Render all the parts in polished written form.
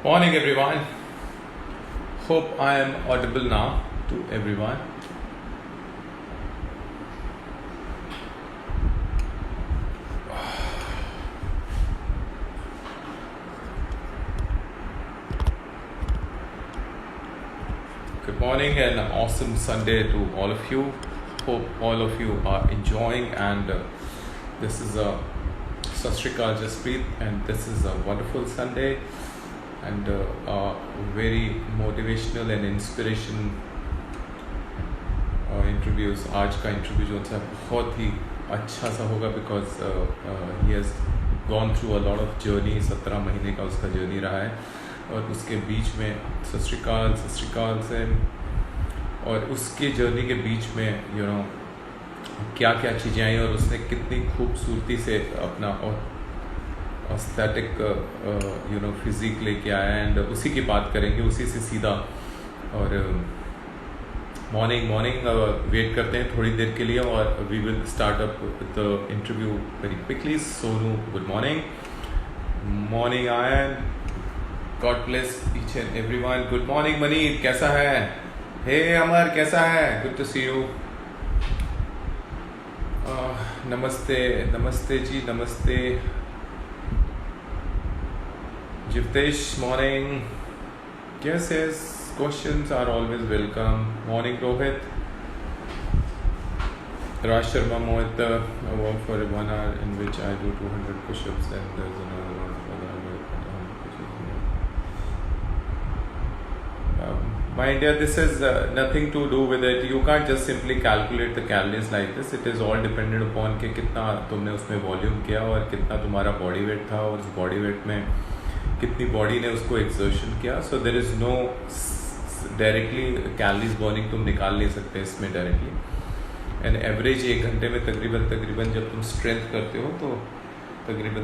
Morning, everyone. Hope I am audible now to everyone. Good morning and an awesome Sunday to all of you. Hope all of you are enjoying, and this is a Sat Shri Akal Jaspreet, and this is a wonderful Sunday and a very motivational and inspiration interviews आज का interview जो है बहुत ही अच्छा सा होगा because he has gone through a lot of journey 17 महीने का उसका जर्नी रहा है और उसके बीच में सत श्री अकाल से और उसके जर्नी के बीच में क्या क्या चीज़ें आई और उसने कितनी खूबसूरती से अपना एस्थेटिक फिजिक लेके आया एंड उसी की बात करेंगे उसी से सीधा। और मॉर्निंग वेट करते हैं थोड़ी देर के लिए और we will start up the interview very quickly. Sonu good morning Ayan, God bless each and everyone. Good morning Maneet, कैसा है? हे अमर, कैसा है? Good to see you. नमस्ते जी, नमस्ते Jitesh, morning. Yes questions are always welcome. Morning Rohit. Raj Sharma Mohit, I work for 1 hour in which I do 200 push-ups and there's another one for the 100 push-ups. My dear, this has nothing to do with it. You can't just simply calculate the calories like this. It is all dependent upon कि कितना तुमने उसमें volume किया और कितना तुम्हारा body weight था और उस बॉडी वेट में कितनी बॉडी ने उसको एक्सर्शन किया। So there is no directly calories burning तुम निकाल नहीं सकते इसमें डायरेक्टली। एंड एवरेज 1 घंटे में तकरीबन जब तुम स्ट्रेंथ करते हो तो तकरीबन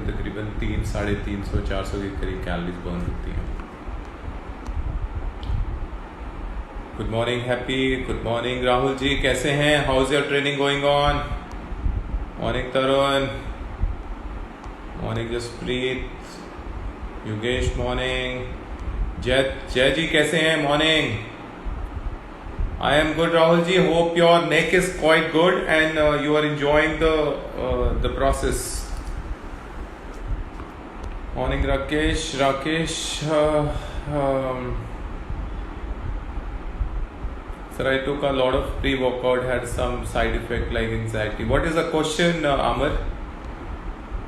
300, 350, 400 के करीब कैलोरीज बर्न होती हैं। Good morning Happy, good morning Rahul ji, कैसे हैं? How is your training going on? Morning Tarun, morning Jaspreet, Yogesh, morning. Jai ji कैसे हैं? Morning. I am good Rahul ji, hope your neck is quite good and you are enjoying the process. Morning Rakesh. Sir, I took a lot of pre-workout, had some side effect like anxiety. What is the question, Amar?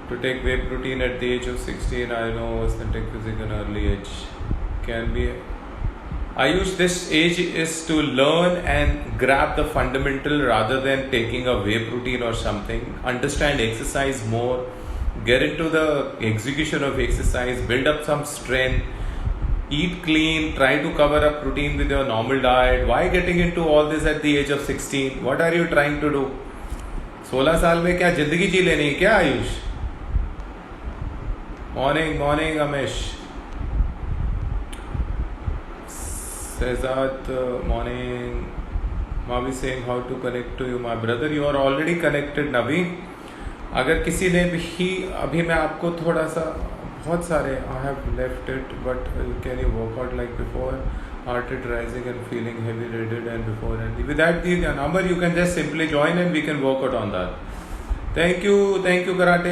To take whey protein at the age of 16, I know aesthetic physique an early age can be. Ayush, this age is to learn and grab the fundamental rather than taking a whey protein or something. Understand exercise more, get into the execution of exercise, build up some strength, eat clean, try to cover up protein with your normal diet. Why getting into all this at the age of 16? What are you trying to do? 16 साल में क्या जिंदगी जी लेनी है क्या Ayush? Morning Amesh. Sezat, morning. Mavi saying how to connect to you, my brother. You are already connected, Navi. अगर किसी ने भी अभी मैं आपको थोड़ा सा बहुत सारे I have left it, but can you work out like before? Heart rate rising and feeling heavy rated and before and with that number you can just simply join and we can work out on that. Thank you Karate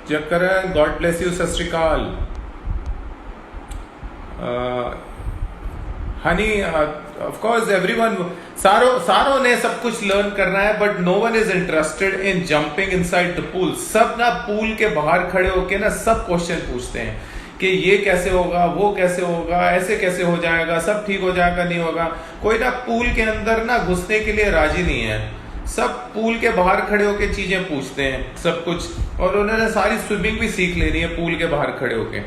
Jakaran. God bless you. Sat Shri Akal. Honey, of course everyone, सारों ने सब कुछ learn करना है but no one is interested in jumping inside the pool. सब ना pool के बाहर खड़े होके ना सब क्वेश्चन पूछते हैं कि ये कैसे होगा, वो कैसे होगा, ऐसे कैसे हो जाएगा, सब ठीक हो जाएगा, नहीं होगा। कोई ना पूल के अंदर ना घुसने के लिए राजी नहीं है। सब पूल के बाहर खड़े होके चीजें पूछते हैं सब कुछ, और उन्होंने सारी स्विमिंग भी सीख लेनी है पूल के बाहर खड़े होके।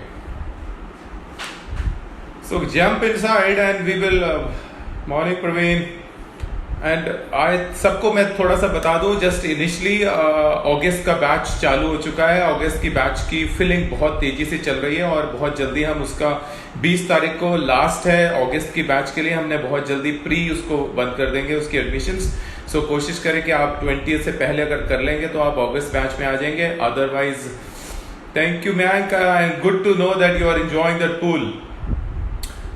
So jump inside and we will morning Praveen and सबको मैं थोड़ा सा बता दूं, जस्ट इनिशियली अगस्त का बैच चालू हो चुका है। अगस्त की बैच की फिलिंग बहुत तेजी से चल रही है और बहुत जल्दी हम उसका 20 तारीख को लास्ट है अगस्त की बैच के लिए, हमने बहुत जल्दी प्री उसको बंद कर देंगे उसकी एडमिशंस। सो कोशिश करें कि आप 20 से पहले अगर कर लेंगे तो आप अगस्त बैच में आ जाएंगे। Otherwise thank you Mayank, good to know that you are enjoying that pool.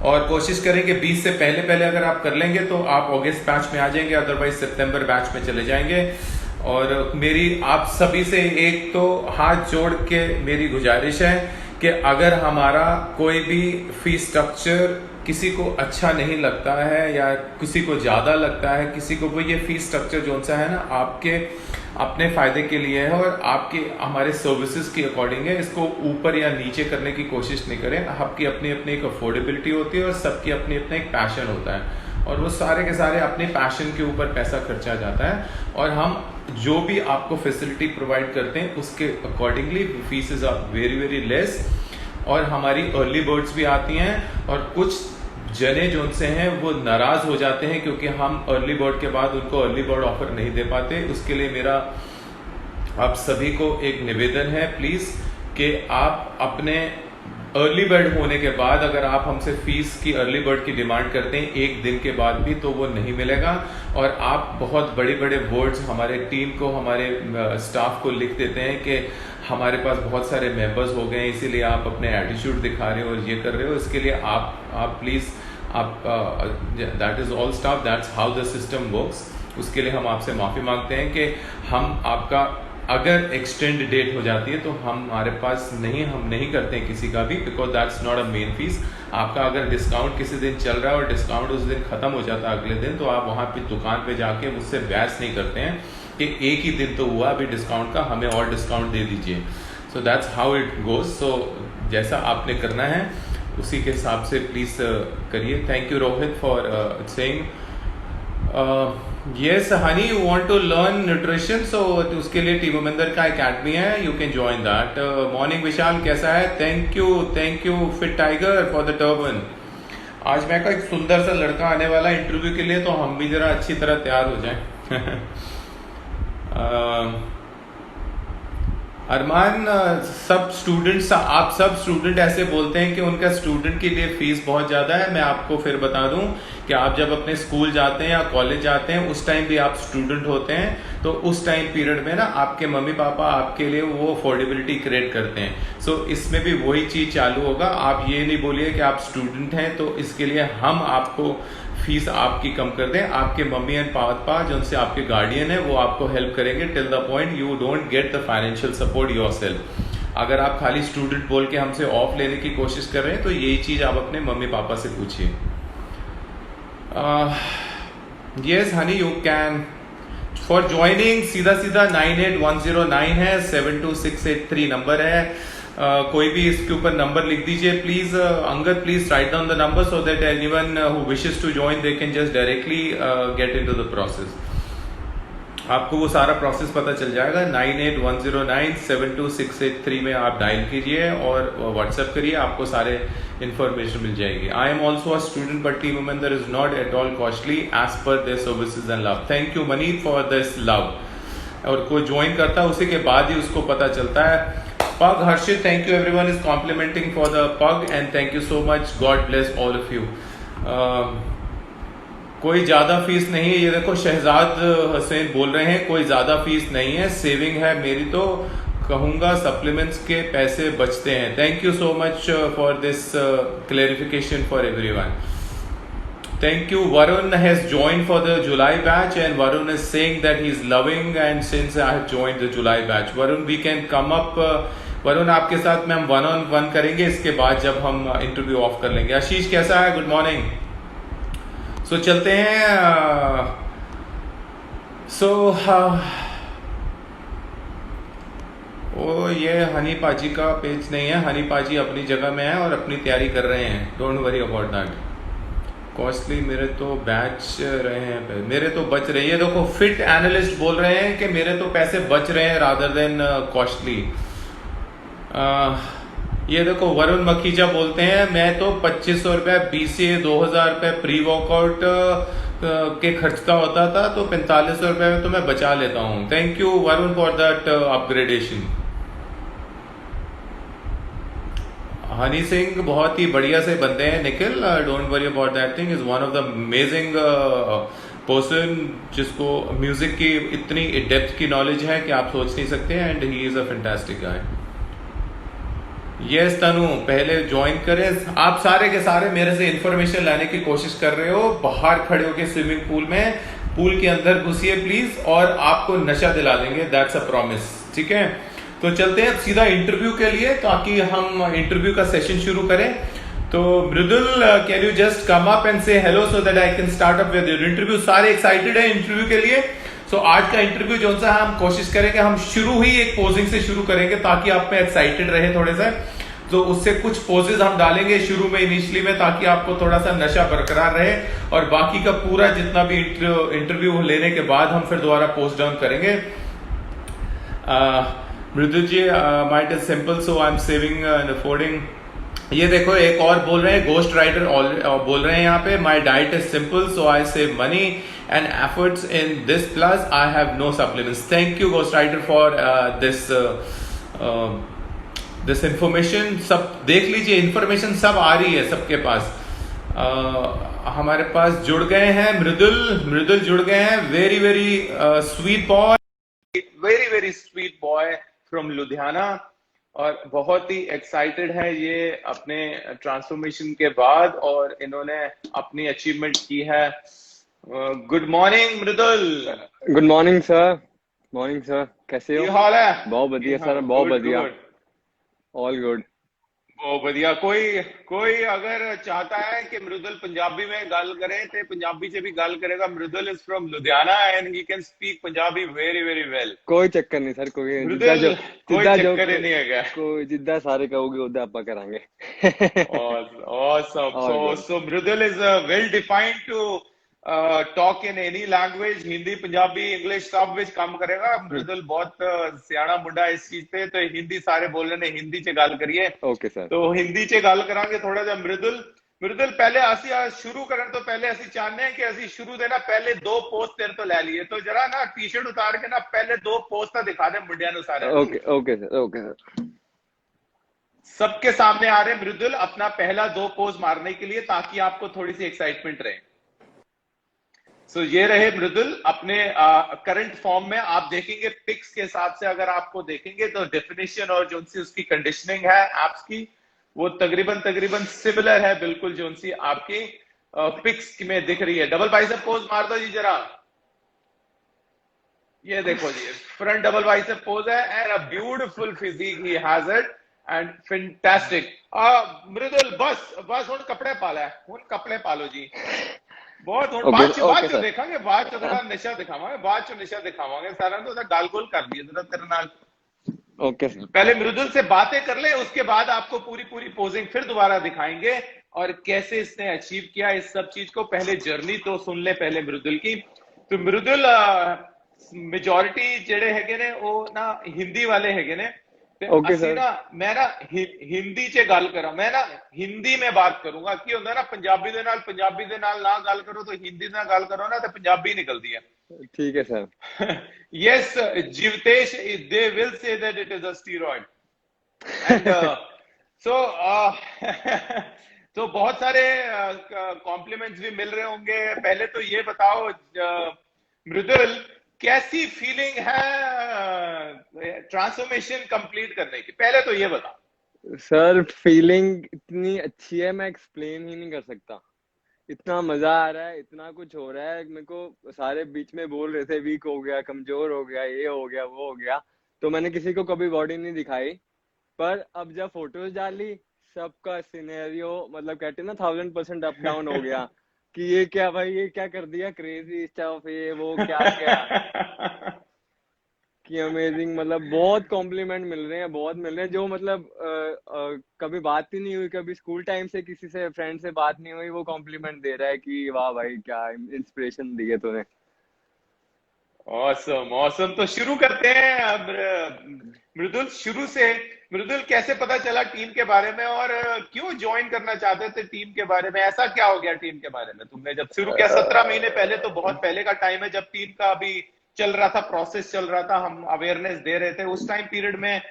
और कोशिश करें कि 20 से पहले पहले अगर आप कर लेंगे तो आप अगस्त बैच में आ जाएंगे, अदरवाइज सितंबर बैच में चले जाएंगे। और मेरी आप सभी से एक तो हाथ जोड़ के मेरी गुजारिश है कि अगर हमारा कोई भी फीस स्ट्रक्चर किसी को अच्छा नहीं लगता है या किसी को ज़्यादा लगता है, किसी को वो ये फीस स्ट्रक्चर जो सा है ना आपके अपने फ़ायदे के लिए है और आपके हमारे सर्विसेज के अकॉर्डिंग है, इसको ऊपर या नीचे करने की कोशिश नहीं करें। आपकी अपनी अपनी एक अफोर्डेबिलिटी होती है और सबकी अपनी अपना एक पैशन होता है और वो सारे के सारे अपने पैशन के ऊपर पैसा खर्चा जाता है और हम जो भी आपको फैसिलिटी प्रोवाइड करते हैं उसके accordingly fees are very very less. और हमारी अर्ली बर्ड्स भी आती हैं और कुछ जने जो उनसे हैं वो नाराज हो जाते हैं क्योंकि हम अर्ली बर्ड के बाद उनको अर्ली बर्ड ऑफर नहीं दे पाते। उसके लिए मेरा आप सभी को एक निवेदन है प्लीज कि आप अपने अर्ली बर्ड होने के बाद अगर आप हमसे फीस की अर्ली बर्ड की डिमांड करते हैं एक दिन के बाद भी तो वो नहीं मिलेगा। और आप बहुत बड़े बड़े वर्ड्स हमारे टीम को हमारे स्टाफ को लिख देते हैं कि हमारे पास बहुत सारे मेंबर्स हो गए हैं इसीलिए आप अपने एटीट्यूड दिखा रहे हो और ये कर रहे हो। इसके लिए आप प्लीज़ आप that is all staff, that's how the system works. उसके लिए हम आपसे माफ़ी मांगते हैं कि हम आपका अगर एक्सटेंड डेट हो जाती है तो हमारे पास हम नहीं करते हैं किसी का भी, because that's not a main fees. आपका अगर डिस्काउंट किसी दिन चल रहा है और डिस्काउंट उस दिन खत्म हो जाता है अगले दिन, तो आप वहाँ पे दुकान पे जाके मुझसे बहस नहीं करते हैं कि एक ही दिन तो हुआ अभी डिस्काउंट का, हमें और डिस्काउंट दे दीजिए। So that's how it goes. So जैसा आपने करना है उसी के हिसाब से प्लीज़ करिए। Thank you Rohit for saying yes honey you want to learn nutrition, so उसके लिए टीम मोमिंदर का एकेडमी है, you can join that। Morning Vishal कैसा है? Thank you fit tiger for the turban. आज मैं का एक सुंदर सा लड़का आने वाला है इंटरव्यू के लिए, तो हम भी जरा अच्छी तरह तैयार हो जाएं। अरमान सब स्टूडेंट्स, आप सब स्टूडेंट ऐसे बोलते हैं कि उनका स्टूडेंट के लिए फीस बहुत ज़्यादा है। मैं आपको फिर बता दूं कि आप जब अपने स्कूल जाते हैं या कॉलेज जाते हैं उस टाइम भी आप स्टूडेंट होते हैं, तो उस टाइम पीरियड में ना आपके मम्मी पापा आपके लिए वो अफोर्डेबिलिटी क्रिएट करते हैं। सो इसमें भी वही चीज़ चालू होगा। आप ये नहीं बोलिए कि आप स्टूडेंट हैं तो इसके लिए हम आपको फीस आपकी कम कर दें। आपके मम्मी एंड पापा जो उनसे आपके गार्डियन है वो आपको हेल्प करेंगे till the point you don't get the financial support yourself. अगर आप खाली स्टूडेंट बोल के हमसे ऑफ लेने की कोशिश कर रहे हैं तो यही चीज़ आप अपने मम्मी पापा से पूछिए। Yes honey you can for joining सीधा 98109 है, 72683 नंबर है। कोई भी इसके ऊपर नंबर लिख दीजिए please. Angad please write down the number so that anyone who wishes to join they can just directly get into the process. आपको वो सारा प्रोसेस पता चल जाएगा। 98109 72683 में आप डायल कीजिए और व्हाट्सएप करिए, आपको सारे इन्फॉर्मेशन मिल जाएगी। I am also a student but team Mominder is not at all costly as per their services and love. Thank you Maneet for this love. और कोई ज्वाइन करता है उसी के बाद ही उसको पता चलता है। Pug Harshit, thank you everyone is complimenting for the pug and thank you so much. God bless all of you. कोई ज़्यादा फीस नहीं है, ये देखो शहजाद हुसैन बोल रहे हैं कोई ज़्यादा फीस नहीं है, सेविंग है मेरी, तो कहूँगा सप्लीमेंट्स के पैसे बचते हैं। Thank you so much for this clarification for everyone. Thank you. Varun has joined for the July batch and Varun is saying that he is loving and since I have joined the July batch. Varun, we can come up. Varun, आपके साथ में हम 1-on-1 करेंगे इसके बाद जब हम interview of कर लेंगे। आशीष कैसा है? Good morning. सो चलते हैं। ओ ये हनी पाजी का पेज नहीं है, हनी पाजी अपनी जगह में है और अपनी तैयारी कर रहे हैं। Don't worry about that. Costly मेरे तो बैच रहे हैं, मेरे तो बच रही है। देखो फिट एनालिस्ट बोल रहे हैं कि मेरे तो पैसे बच रहे हैं रादर देन कॉस्टली। ये देखो वरुण मखीजा बोलते हैं मैं तो 2500 रुपये BCA 2000 रुपये प्री वर्कआउट के खर्चता होता था तो 4500 रुपये में तो मैं बचा लेता हूँ। Thank you Varun for that upgradation. Honey Singh बहुत ही बढ़िया से बंदे हैं। Nikhil don't worry about that thing, is one of the amazing person जिसको म्यूजिक की इतनी डेप्थ की नॉलेज है कि आप सोच नहीं सकते and he is a fantastic guy. Yes Tanu, पहले ज्वाइन करें। आप सारे के सारे मेरे से इंफॉर्मेशन लाने की कोशिश कर रहे हो, बाहर खड़े होके स्विमिंग पूल में, पूल के अंदर घुसिए प्लीज, और आपको नशा दिला देंगे, दैट्स अ प्रॉमिस, ठीक है। तो चलते हैं सीधा इंटरव्यू के लिए, ताकि हम इंटरव्यू का सेशन शुरू करें। तो Mridul, can you just come up and say hello so that I can start up with your interview. सारे एक्साइटेड है इंटरव्यू के लिए। सो आज का इंटरव्यू जो सा है, हम कोशिश करेंगे, हम शुरू ही एक पोजिंग से शुरू करेंगे ताकि आप में एक्साइटेड रहे थोड़े से। तो उससे कुछ पोजेज हम डालेंगे शुरू में, इनिशियली में, ताकि आपको थोड़ा सा नशा बरकरार रहे, और बाकी का पूरा जितना भी इंटरव्यू लेने के बाद हम फिर दोबारा पोस्ट डाउन करेंगे। Mridul ji, might is simple so I am saving and affording. ये देखो एक और बोल रहे हैं, गोस्ट राइटर बोल रहे हैं यहाँ पे, my diet is simple so I save money and efforts in this, plus I have no supplements. Thank you ghost writer for this information. सब देख लीजिए, इंफॉर्मेशन सब आ रही है सबके पास। हमारे पास जुड़ गए हैं मृदुल जुड़ गए हैं। Very very sweet boy, very very sweet boy from Ludhiana, और बहुत ही एक्साइटेड है ये अपने ट्रांसफॉर्मेशन के बाद, और इन्होंने अपनी अचीवमेंट की है। Good morning Mridul. Good morning sir. Morning sir, कैसे हो? हाल है? बहुत बढ़िया सर, बहुत बढ़िया, ऑल गुड। बहुत बढ़िया। कोई कोई अगर चाहता है कि मृदुल पंजाबी में गल करे, तो पंजाबी से भी गल करेगा। Mridul is from Ludhiana and he can speak Punjabi very very well. कोई चक्कर नहीं सर, कोई चक्कर ही नहीं है, कोई जिद्दा सारे कहोगे उदा आपा करांगे। awesome. So Mridul is well defined to talk in any language, Hindi Punjabi English सब विच काम करेगा। मृदुल बहुत सियाना मुंडा इस चीज पे, तो हिंदी सारे बोल रहे ने, हिंदी च गल करिए। Okay sir. तो हिंदी च गल करांगे थोड़ा जा। मृदुल पहले ਅਸੀਂ शुरू करने तो पहले ਅਸੀਂ चाहते हैं कि ਅਸੀਂ शुरू ਦੇ ना पहले दो पोस्ट तेरे तो ले लिए, तो जरा ना टी शर्ट उतार के ना पहले दो पोस्ट तो दिखा दे मुंडिया नु सारे। Okay sir. सबके सामने आ रहे मृदुल, अपना पहला दो पोज मारने के लिए, ताकि आपको थोड़ी सी एक्साइटमेंट रहे। सो ये रहे मृदुल अपने करंट फॉर्म में। आप देखेंगे पिक्स के हिसाब से, अगर आपको देखेंगे तो डेफिनेशन और जो सी उसकी कंडीशनिंग है एप्स की, वो तकरीबन सिमिलर है बिल्कुल, जो सी आपकी पिक्स में दिख रही है। डबल बाइसेप पोज मार दो जी जरा। ये देखो जी, फ्रंट डबल बाइसेप पोज है, and a beautiful physique he has it, and fantastic. Mridul बस हुन कपड़े पाला है, हुन कपड़े पालो जी। बहुत बाद चो देखांगे, बाद चो थोड़ा नशा दिखावांगे, बाद चो नशा दिखावांगे सारा। तो गाल गोल कर दिए जरा तेरे नाल। ओके। पहले मृदुल से बातें कर ले, उसके बाद आपको पूरी पोजिंग फिर दोबारा दिखाएंगे, और कैसे इसने अचीव किया इस सब चीज को। पहले जर्नी तो सुन ले पहले मृदुल की। तो मृदुल मेजोरिटी जेड़े हैगे ने वो ना हिंदी वाले हैगे ने। Okay sir. ना मैं ना हिंदी च गल करा, मैं ना हिंदी में बात करूंगा। की होंदा ना पंजाबी दे नाल ना गल करो, तो हिंदी ना गल करो ना, तो पंजाबी निकलती है। ठीक है sir. Yes, Jivtesh, they will say that it is a steroid. And so, तो बहुत सारे कॉम्प्लीमेंट्स भी मिल रहे होंगे। पहले तो ये बताओ मृदुल, कैसी फीलिंग है ट्रांसफॉर्मेशन कंप्लीट करने की? पहले तो ये बता। सर फीलिंग इतनी अच्छी है, मैं एक्सप्लेन ही नहीं कर सकता। इतना मजा आ रहा है, इतना कुछ हो रहा है। मेरे को सारे बीच में बोल रहे थे वीक हो गया, कमजोर हो गया, ये हो गया, वो हो गया, तो मैंने किसी को कभी बॉडी नहीं दिखाई। पर अब जब फोटोज डाली, सबका सिनेरियो मतलब कहते हैं ना 1000% अप डाउन हो गया कि ये क्या भाई, ये क्या कर दिया, क्रेजी स्टफ, ये वो क्या क्या कि अमेजिंग। मतलब बहुत कॉम्प्लीमेंट मिल रहे हैं, बहुत मिल रहे हैं। जो मतलब कभी बात ही नहीं हुई, कभी स्कूल टाइम से किसी से फ्रेंड से बात नहीं हुई, वो कॉम्प्लीमेंट दे रहा है कि वाह भाई क्या इंस्पिरेशन दी है तूने। ऑसम। तो शुरू करते हैं मृदुल, शुरू से। मृदुल, कैसे पता चला टीम के बारे में, और क्यों ज्वाइन करना चाहते थे टीम के बारे में? ऐसा क्या हो गया टीम के बारे में तुमने जब शुरू किया? 17 महीने पहले, तो बहुत पहले का टाइम है, जब टीम का अभी चल रहा था, प्रोसेस चल रहा था, हम अवेयरनेस दे रहे थे उस टाइम पीरियड में।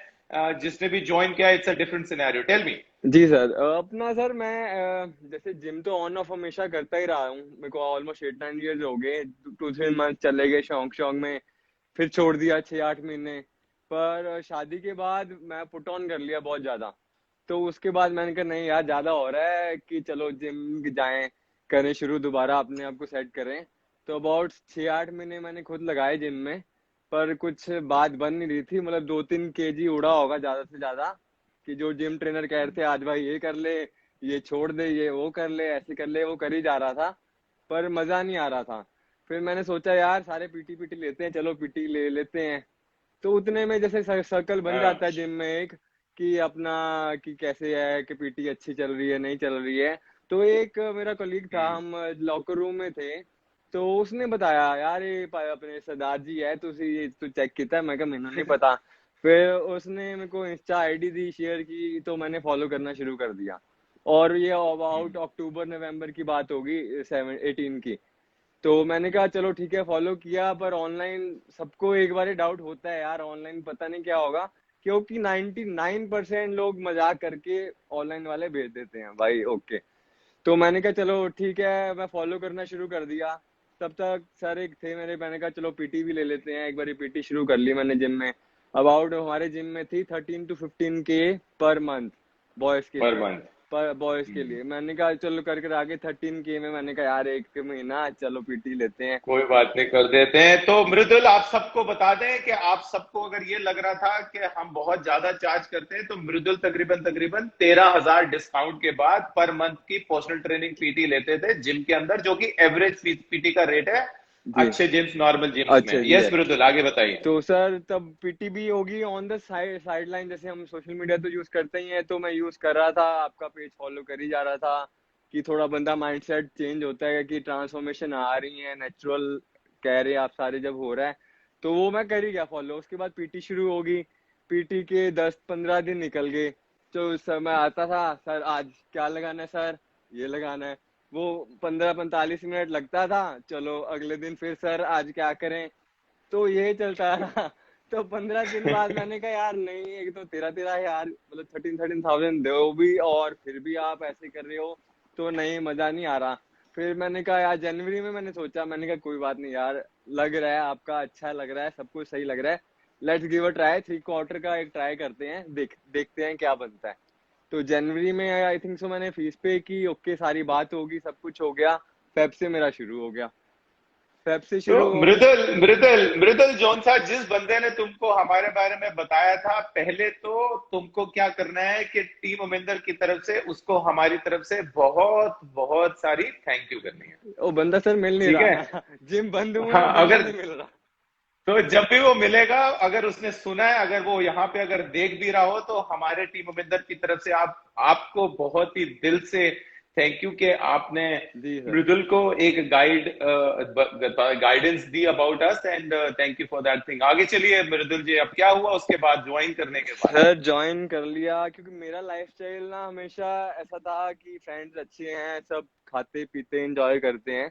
जिसने भी ज्वाइन किया, it's a different scenario, tell me. जी सर, अपना सर मैं जैसे जिम तो ऑन ऑफ हमेशा करता ही रहा हूँ। मेरे को ऑलमोस्ट 8-9 ईयर्स हो गए। 2-3 मंथ चले गए शौक में, फिर छोड़ दिया 6-8 महीने। पर शादी के बाद मैं पुट ऑन कर लिया बहुत ज्यादा। तो उसके बाद मैंने कहा नहीं यार ज्यादा हो रहा है, कि चलो जिम जाएं, करें शुरू दोबारा, अपने आप को सेट करें। तो अबाउट 6-8 महीने मैंने खुद लगाए जिम में, पर कुछ बात बन नहीं रही थी, मतलब 2-3 kg उड़ा होगा ज्यादा से ज्यादा, कि जो जिम ट्रेनर कह रहे थे आज भाई ये कर ले, ये छोड़ दे, ये वो कर ले, ऐसे कर ले, वो कर ही जा रहा था, पर मजा नहीं आ रहा था। फिर मैंने सोचा यार सारे पीटी पीटी लेते हैं, चलो पीटी ले लेते हैं। तो उतने में जैसे सर्कल बन हाँ। जाता है जिम में एक, कि अपना, कि कैसे है, कि पीटी अच्छी चल रही है नहीं चल रही है। तो एक मेरा कलीग था, हम्म। हम लॉकर रूम में थे, तो उसने बताया यार ये अपने सरदार जी है, तू चेक किया? मैं कहा मैंने नहीं पता। फिर उसने मेरे को इंस्टा आईडी दी, शेयर की, तो मैंने फॉलो करना शुरू कर दिया। और ये अबाउट हम्म। अक्टूबर नवंबर की बात होगी, 18 की। तो मैंने कहा चलो ठीक है, फॉलो किया। पर ऑनलाइन सबको एक बार डाउट होता है यार, ऑनलाइन पता नहीं क्या होगा, क्योंकि 99% लोग मजाक करके ऑनलाइन वाले भेज देते हैं भाई। ओके, तो मैंने कहा चलो ठीक है, मैं फॉलो करना शुरू कर दिया। तब तक सर एक थे मेरे, मैंने कहा चलो पीटी भी ले लेते हैं, एक बार पीटी शुरू कर ली मैंने जिम में। अबाउट हमारे जिम में थी 13 to 15 K per month, boys के पर लिए। मंथ। पर बॉयज के लिए मैंने कहा चलो कर कर आगे 13 K में, मैंने कहा यार एक महीना चलो पीटी लेते हैं। कोई बात नहीं, कर देते हैं। तो मृदुल, आप सबको बता दें कि आप सबको अगर ये लग रहा था कि हम बहुत ज्यादा चार्ज करते हैं, तो मृदुल तकरीबन तकरीबन 13,000 डिस्काउंट के बाद पर मंथ की पर्सनल ट्रेनिंग पीटी लेते थे जिम के अंदर, जो कि एवरेज पीटी का रेट है जी, अच्छे जिम्स, नॉर्मल जिम्स में। अच्छा जी यस है। मृदुल, आगे बताइए। तो सर तब पीटी भी होगी ऑन द साइड लाइन, जैसे हम सोशल मीडिया तो यूज करते ही हैं, तो मैं यूज कर रहा था, आपका पेज फॉलो कर ही जा रहा था, कि थोड़ा बंदा माइंडसेट चेंज होता है, कि ट्रांसफॉर्मेशन आ रही है, नेचुरल कह रहे आप सारे जब हो रहा है, तो वो मैं कर ही गया फॉलो। उसके बाद पीटी शुरू होगी, पीटी के 10-15 दिन निकल गए। तो उस समय आता था, सर आज क्या लगाना है सर, ये लगाना है, वो 15-45 मिनट लगता था, चलो अगले दिन फिर सर आज क्या करें। तो ये चलता रहा। तो 15 दिन बाद मैंने कहा यार नहीं, एक तो तेरा तेरा यार, मतलब 13,000 दो भी, और फिर भी आप ऐसे कर रहे हो, तो नहीं मजा नहीं आ रहा। फिर मैंने कहा यार जनवरी में मैंने सोचा, मैंने कहा कोई बात नहीं यार, लग रहा है आपका अच्छा लग रहा है, सब कुछ सही लग रहा है, let's give a try, 3 quarter का एक ट्राई करते हैं, देखते हैं क्या बनता है। तो जनवरी में आई थिंक सो मैंने फीस पे की, ओके सारी बात होगी, सब कुछ हो गया। फेब से मेरा शुरू हो गया, फेब से तो शुरू हो। मृदुल मृदुल मृदुल जौन सा जिस बंदे ने तुमको हमारे बारे में बताया था, पहले तो तुमको क्या करना है कि टीम उमिंदर की तरफ से उसको हमारी तरफ से बहुत बहुत सारी थैंक यू करनी है। वो बंदा सर मिल नहीं ठीक है। रहा। जिम बंद हुए हाँ, हैं, बंदा अगर नहीं मिल रहा। तो जब भी वो मिलेगा, अगर उसने सुना है, अगर वो यहाँ पे अगर देख भी रहा हो, तो हमारे टीम उमिंदर की तरफ से आपको बहुत ही दिल से थैंक यू कि आपने जी सर। मृदुल को एक guidance the about us, and thank you for that thing. आगे चलिए मृदुल जी, अब क्या हुआ उसके बाद, ज्वाइन करने के बाद? सर ज्वाइन कर लिया, क्योंकि मेरा लाइफस्टाइल ना हमेशा ऐसा था कि फ्रेंड्स अच्छे हैं, सब खाते पीते एंजॉय करते हैं,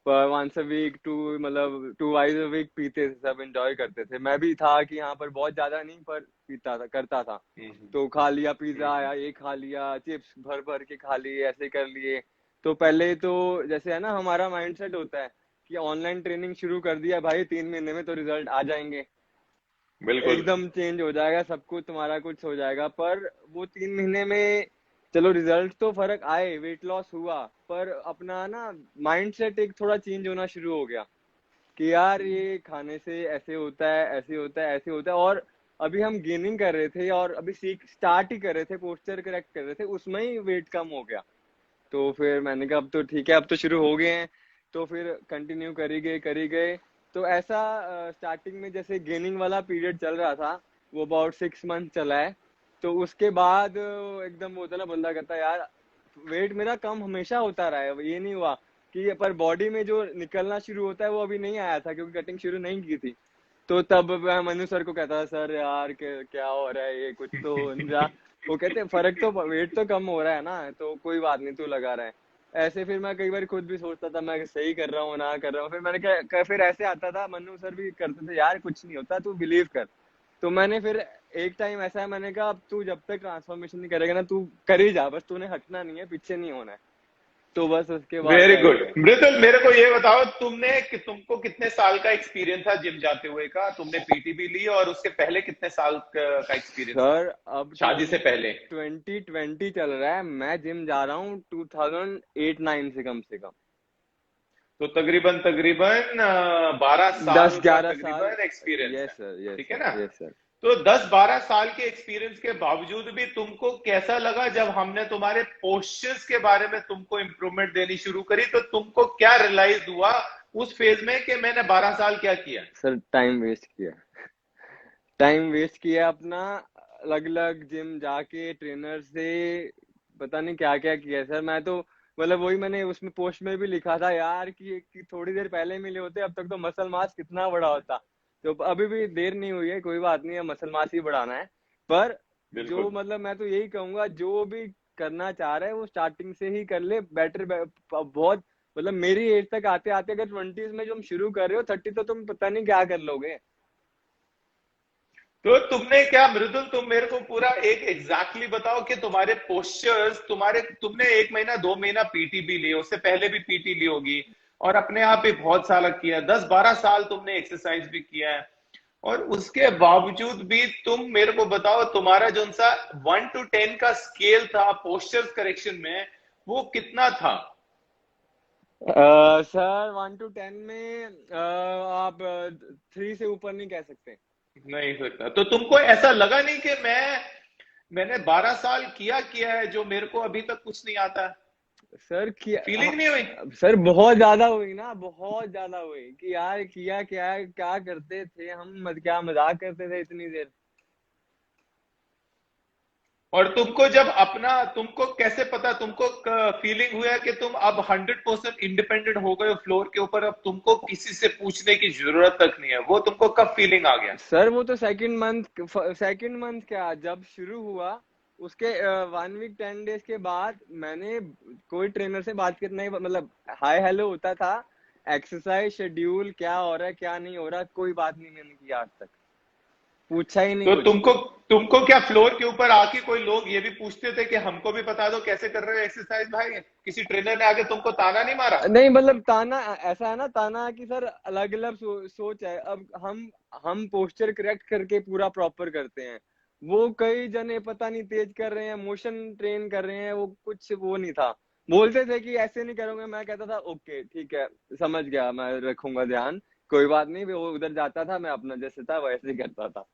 पर वंस अ वीक टू, मतलब 2 वाइज अ वीक पीते थे, सब एंजॉय करते थे। मैं भी था कि यहाँ पर बहुत ज्यादा नहीं, पर पीता था, करता था। हम्म। तो खा लिया पिज्जा, हम्म। या ये खा लिया, चिप्स भर भर के खा लिए, ऐसे कर लिए। तो पहले तो जैसे है ना, हमारा माइंडसेट होता है कि ऑनलाइन ट्रेनिंग शुरू कर दिया भाई, 3 महीने में तो रिजल्ट आ जाएंगे, बिल्कुल। एकदम चेंज हो जाएगा सब कुछ, तुम्हारा कुछ हो जाएगा। पर वो 3 महीने में चलो रिजल्ट तो फर्क आए, वेट लॉस हुआ, पर अपना ना माइंड सेट एक थोड़ा चेंज होना शुरू हो गया, कि यार ये खाने से ऐसे होता है, ऐसे होता है, ऐसे होता है। और अभी हम गेनिंग कर रहे थे, और अभी सीख स्टार्ट ही कर रहे थे, पोस्चर करेक्ट कर रहे थे, उसमें ही वेट कम हो गया। तो फिर मैंने कहा अब तो ठीक है, अब तो शुरू हो गए हैं, तो फिर कंटिन्यू करी गए। तो ऐसा स्टार्टिंग में जैसे गेनिंग वाला पीरियड चल रहा था, वो अबाउट 6 मंथ चला है। तो उसके बाद एकदम होता ना, बंदा कहता है यार वेट मेरा कम हमेशा होता रहा है, ये नहीं हुआ कि, पर बॉडी में जो निकलना शुरू होता है वो अभी नहीं आया था, क्योंकि कटिंग शुरू नहीं की थी। तो तब मैं मनु सर को कहता था, सर यार क्या हो रहा है, ये कुछ तो जा। वो कहते फर्क तो, वेट तो कम हो रहा है ना, तो कोई बात नहीं, तू लगा रहा है। ऐसे फिर मैं कई बार खुद भी सोचता था मैं सही कर रहा हूँ ना कर रहा हूँ, फिर मैंने फिर ऐसे आता था, मनु सर भी करते थे यार कुछ नहीं होता, तू बिलीव कर। तो मैंने फिर एक टाइम ऐसा है, मैंने कहा अब तू जब तक ट्रांसफॉर्मेशन नहीं करेगा ना, तू कर ही जा, बस तूने हटना नहीं है, पीछे नहीं होना है। तो बस उसके बाद वेरी गुड। जाएंगे। मृदुल, मेरे को ये बताओ, तुमको कितने साल का एक्सपीरियंस था जिम जाते हुए का? तुमने पीटी भी ली, और उसके पहले कितने साल का एक्सपीरियंस था सर अब शादी से पहले? 2020 चल रहा है, मैं जिम जा रहा हूँ 2008-9 से कम। तो तकरीबन तकरीबन 12 साल दस का ग्यारह साल तकरीबन एक्सपीरियंस यस है, सर, यस ठीक है ना? Sir, yes sir. तो 10-12 साल के एक्सपीरियंस के बावजूद भी तुमको कैसा लगा जब हमने तुम्हारे पोस्चर्स के बारे में तुमको इम्प्रूवमेंट देनी शुरू करी? तो तुमको क्या रियलाइज हुआ उस फेज में कि मैंने 12 साल क्या किया? सर टाइम वेस्ट किया अपना, अलग अलग जिम जाके ट्रेनर से पता नहीं क्या क्या किया सर। मैं तो मतलब वही मैंने उसमें पोस्ट में भी लिखा था यार कि थोड़ी देर पहले मिले होते अब तक तो मसल मास कितना बड़ा होता। तो अभी भी देर नहीं हुई है, कोई बात नहीं है, मसल मास ही बढ़ाना है। पर जो बिल्कुल। मतलब मैं तो यही कहूंगा, जो भी करना चाह रहा है वो स्टार्टिंग से ही कर ले, बेटर। बहुत मतलब मेरी एज तक आते आते अगर 20s में जो हम शुरू कर रहे हो 30 तो तुम पता नहीं क्या कर लोगे। तो तुमने क्या मृदुल, तुम मेरे को पूरा एक एग्जैक्टली बताओ कि तुम्हारे पोस्चर्स, तुमने 1 महीना 2 महीना पीटी भी ली, उससे पहले भी पीटी ली होगी, और अपने आप भी बहुत साल किया, 10-12 साल तुमने एक्सरसाइज भी किया है, और उसके बावजूद भी तुम मेरे को बताओ तुम्हारा जो सा 1 to 10 का स्केल था पोस्चर्स करेक्शन में, वो कितना था? सर 1 to 10 में आप 3 से ऊपर नहीं कह सकते। नहीं सकता? तो तुमको ऐसा लगा नहीं कि मैंने 12 साल किया है जो मेरे को अभी तक कुछ नहीं आता? सर किया फीलिंग नहीं हुई? सर बहुत ज्यादा हुई ना, बहुत ज्यादा हुई कि यार किया क्या है, क्या करते थे हम, क्या मजाक करते थे इतनी देर। और तुमको कैसे पता, तुमको फीलिंग हुआ कि तुम अब 100% इंडिपेंडेंट हो गए हो फ्लोर के ऊपर, अब तुमको किसी से पूछने की जरूरत तक नहीं है? वो तुमको कब फीलिंग आ गया? सर वो तो सेकंड मंथ क्या जब शुरू हुआ, उसके 1 वीक 10 डेज के बाद मैंने कोई ट्रेनर से बात करना ही मतलब हाय हेलो होता था। एक्सरसाइज शेड्यूल क्या हो रहा है क्या नहीं हो रहा, कोई बात नहीं मैंने की आज तक, पूछा ही नहीं तो कुछ। तुमको क्या फ्लोर के ऊपर आके कोई लोग ये भी पूछते थे कि हमको भी बता दो कैसे कर रहे हो एक्सरसाइज भाई? किसी ट्रेनर ने आके तुमको ताना नहीं मारा? नहीं मतलब ताना ऐसा है ना, ताना कि सर अलग अलग सोच है। अब हम पोस्चर करेक्ट करके पूरा प्रॉपर करते हैं, वो कई जने पता नहीं तेज कर रहे हैं, मोशन ट्रेन कर रहे हैं, वो कुछ वो नहीं था। बोलते थे कि ऐसे नहीं करोगे, मैं कहता था ओके ठीक है समझ गया, मैं रखूंगा ध्यान, कोई बात नहीं। वो उधर जाता था, मैं अपना जैसे था वैसे ही करता था।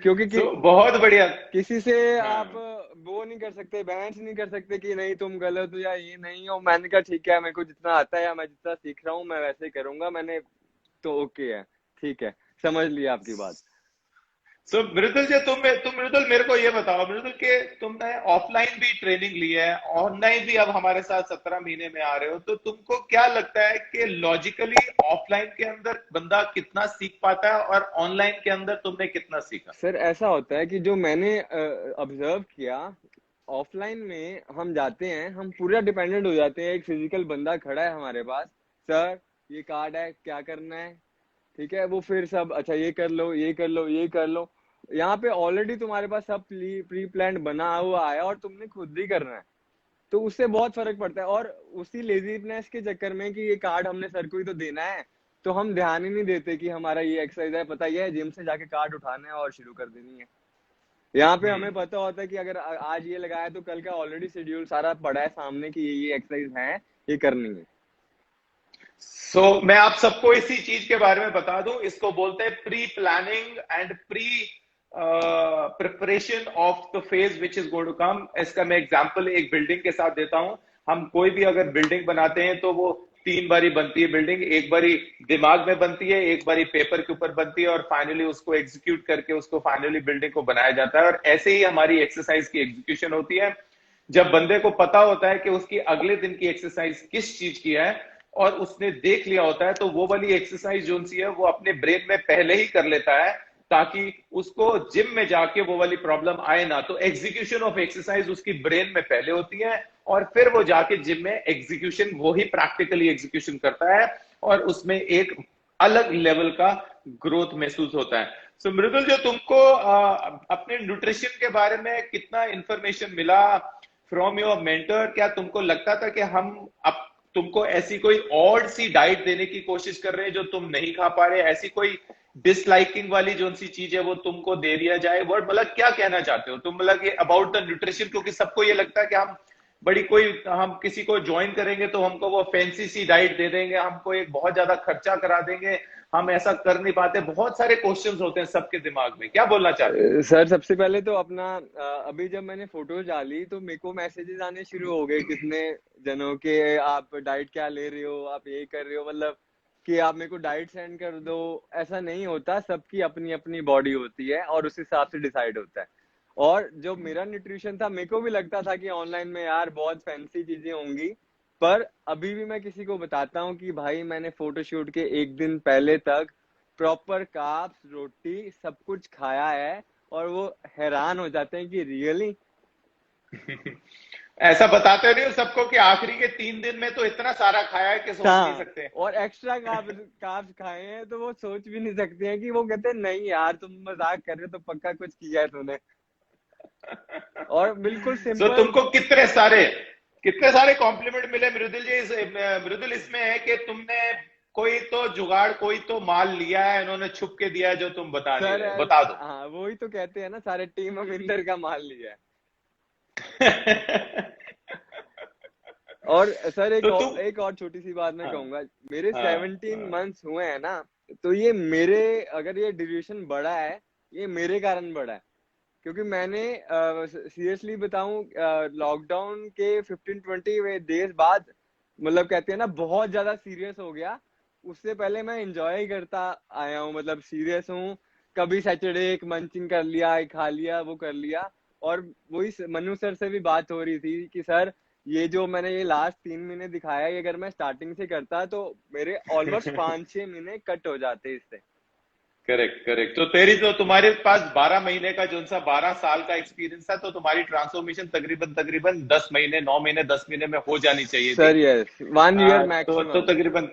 क्योंकि बहुत बढ़िया। किसी से आप हाँ। वो नहीं कर सकते, बहस नहीं कर सकते कि नहीं तुम गलत हो या ये नहीं हो। मैंने कहा ठीक है, मेरे को जितना आता है या मैं जितना सीख रहा हूँ मैं वैसे ही करूंगा, मैंने तो ओके है, ठीक है, समझ लिया आपकी बात। मृदुल जी, तुम मृदुल मेरे को ये बताओ मृदुल, के तुमने ऑफलाइन भी ट्रेनिंग ली है, ऑनलाइन भी अब हमारे साथ 17 महीने में आ रहे हो, तो तुमको क्या लगता है कि लॉजिकली ऑफलाइन के अंदर बंदा कितना सीख पाता है और ऑनलाइन के अंदर तुमने कितना सीखा? सर ऐसा होता है कि जो मैंने ऑब्जर्व किया, ऑफलाइन में हम जाते हैं, हम पूरा डिपेंडेंट हो जाते हैं, एक फिजिकल बंदा खड़ा है हमारे पास, सर ये कार्ड है क्या करना है, ठीक है, वो फिर सब अच्छा ये कर लो ये कर लो ये कर लो। यहाँ पे ऑलरेडी तुम्हारे पास सब प्री प्लान बना हुआ है और तुमने खुद ही करना है, तो उससे बहुत फर्क पड़ता है। और उसी लेजीनेस के चक्कर में कि ये कार्ड हमने सर को ही तो देना है, तो हम ध्यान ही नहीं देते कि हमारा ये एक्सरसाइज है, पता ही है जिम से जाके कार्ड उठाना है और शुरू कर देनी है। यहाँ पे हमें पता होता है कि अगर आज ये लगाया तो कल का ऑलरेडी शेड्यूल सारा पड़ा है सामने कि ये एक्सरसाइज है, ये करनी है। मैं आप सबको इसी चीज के बारे में बता दूं, इसको बोलते हैं pre planning and pre preparation of the phase which is going to come. इसका मैं एग्जांपल एक बिल्डिंग के साथ देता हूं। हम कोई भी अगर बिल्डिंग बनाते हैं तो वो 3 बारी बनती है बिल्डिंग, एक बारी दिमाग में बनती है, एक बारी पेपर के ऊपर बनती है, और फाइनली उसको एग्जीक्यूट करके उसको फाइनली बिल्डिंग को बनाया जाता है। और ऐसे ही हमारी एक्सरसाइज की एग्जीक्यूशन होती है। जब बंदे को पता होता है कि उसकी अगले दिन की एक्सरसाइज किस चीज की है और उसने देख लिया होता है, तो वो वाली एक्सरसाइज जो सी है वो अपने ब्रेन में पहले ही कर लेता है ताकि उसको जिम में जाके वो वाली प्रॉब्लम आए ना। तो एग्जीक्यूशन ऑफ एक्सरसाइज उसकी ब्रेन में पहले होती है, और फिर वो जाके जिम में एग्जीक्यूशन वो ही प्रैक्टिकली एग्जीक्यूशन करता है, और उसमें एक अलग लेवल का ग्रोथ महसूस होता है। सो मृदुल, जो तुमको अपने न्यूट्रिशन के बारे में कितना इंफॉर्मेशन मिला, फ्रॉम योर मेंटर, क्या तुमको लगता था कि हम अब तुमको ऐसी कोई और सी डाइट देने की कोशिश कर रहे हैं जो तुम नहीं खा पा रहे, ऐसी कोई डिसलाइकिंग वाली जो सी चीज है वो तुमको दे दिया जाए? वर्ड मतलब क्या कहना चाहते हो तुम, मतलब ये अबाउट द न्यूट्रिशन? क्योंकि सबको ये लगता है कि हम बड़ी कोई, हम किसी को ज्वाइन करेंगे तो हमको वो फैंसी सी डाइट दे देंगे, हमको एक बहुत ज्यादा खर्चा करा देंगे, हम ऐसा कर नहीं पाते। बहुत सारे क्वेश्चंस होते हैं सबके दिमाग में, क्या बोलना चाहते हो? सर सबसे पहले तो अपना अभी जब मैंने फोटोज डाली तो मेरे को मैसेजेस आने शुरू हो गए कितने जनों के, आप डाइट क्या ले रहे हो, आप ये कर रहे हो, मतलब कि आप मेरे को डाइट सेंड कर दो। ऐसा नहीं होता, सबकी अपनी अपनी बॉडी होती है और उस हिसाब से डिसाइड होता है। और जो मेरा न्यूट्रिशन था, मेरे को भी लगता था कि ऑनलाइन में यार बहुत फैंसी चीजें होंगी, पर अभी भी मैं किसी को बताता हूँ कि भाई मैंने फोटोशूट के एक दिन पहले तक प्रॉपर कार्ब्स, रोटी, सब कुछ खाया है, और वो हैरान हो जाते हैं कि रियली। ऐसा बताते नहीं हो सबको कि आखिरी के 3 दिन में तो इतना सारा खाया है कि सोच नहीं हाँ, सकते। और एक्स्ट्रा कार्ब्स खाए हैं तो वो सोच भी नहीं सकते हैं, कि वो कहते हैं नहीं यार तुम मजाक कर रहे हो, तो पक्का कुछ किया है तूने। और बिल्कुल सो सिंपल। तुमको कितने सारे कॉम्प्लीमेंट मिले मृदुल जी? मृदुल, इसमें है कि तुमने कोई तो जुगाड़, कोई तो माल लिया है, इन्होंने छुप के दिया है जो तुम बता नहीं सर रहे, बता दो। हाँ, वही तो कहते हैं ना, सारे टीम अमिंदर का माल लिया है। और सर तो तुम, एक और छोटी सी बात मैं हाँ कहूंगा, मेरे हाँ 17 हाँ, मंथ्स हुए हैं ना, तो ये मेरे, अगर ये ड्यूरेशन बढ़ा है, ये मेरे कारण बढ़ा है। क्योंकि मैंने सीरियसली बताऊं, लॉकडाउन के 15-20 डेज बाद, मतलब कहते हैं ना बहुत ज्यादा सीरियस हो गया। उससे पहले मैं एंजॉय ही करता आया हूँ, मतलब सीरियस हूँ। कभी सैटरडे एक मंचिंग कर लिया, एक खा लिया, वो कर लिया। और वही मनु सर से भी बात हो रही थी कि सर ये जो मैंने ये लास्ट 3 महीने दिखाया, ये अगर मैं स्टार्टिंग से करता तो मेरे ऑलमोस्ट 5-6 महीने कट हो जाते इससे। Correct correct. तो तेरी, तो तुम्हारे पास 12 महीने का जो सा 12 साल का एक्सपीरियंस था, तो तुम्हारी ट्रांसफॉर्मेशन तकरीबन तकरीबन 10 महीने, 9 महीने, 10 महीने में हो जानी चाहिए थी। सर यस, 1 ईयर तो मैक्सिमम। तकरीबन,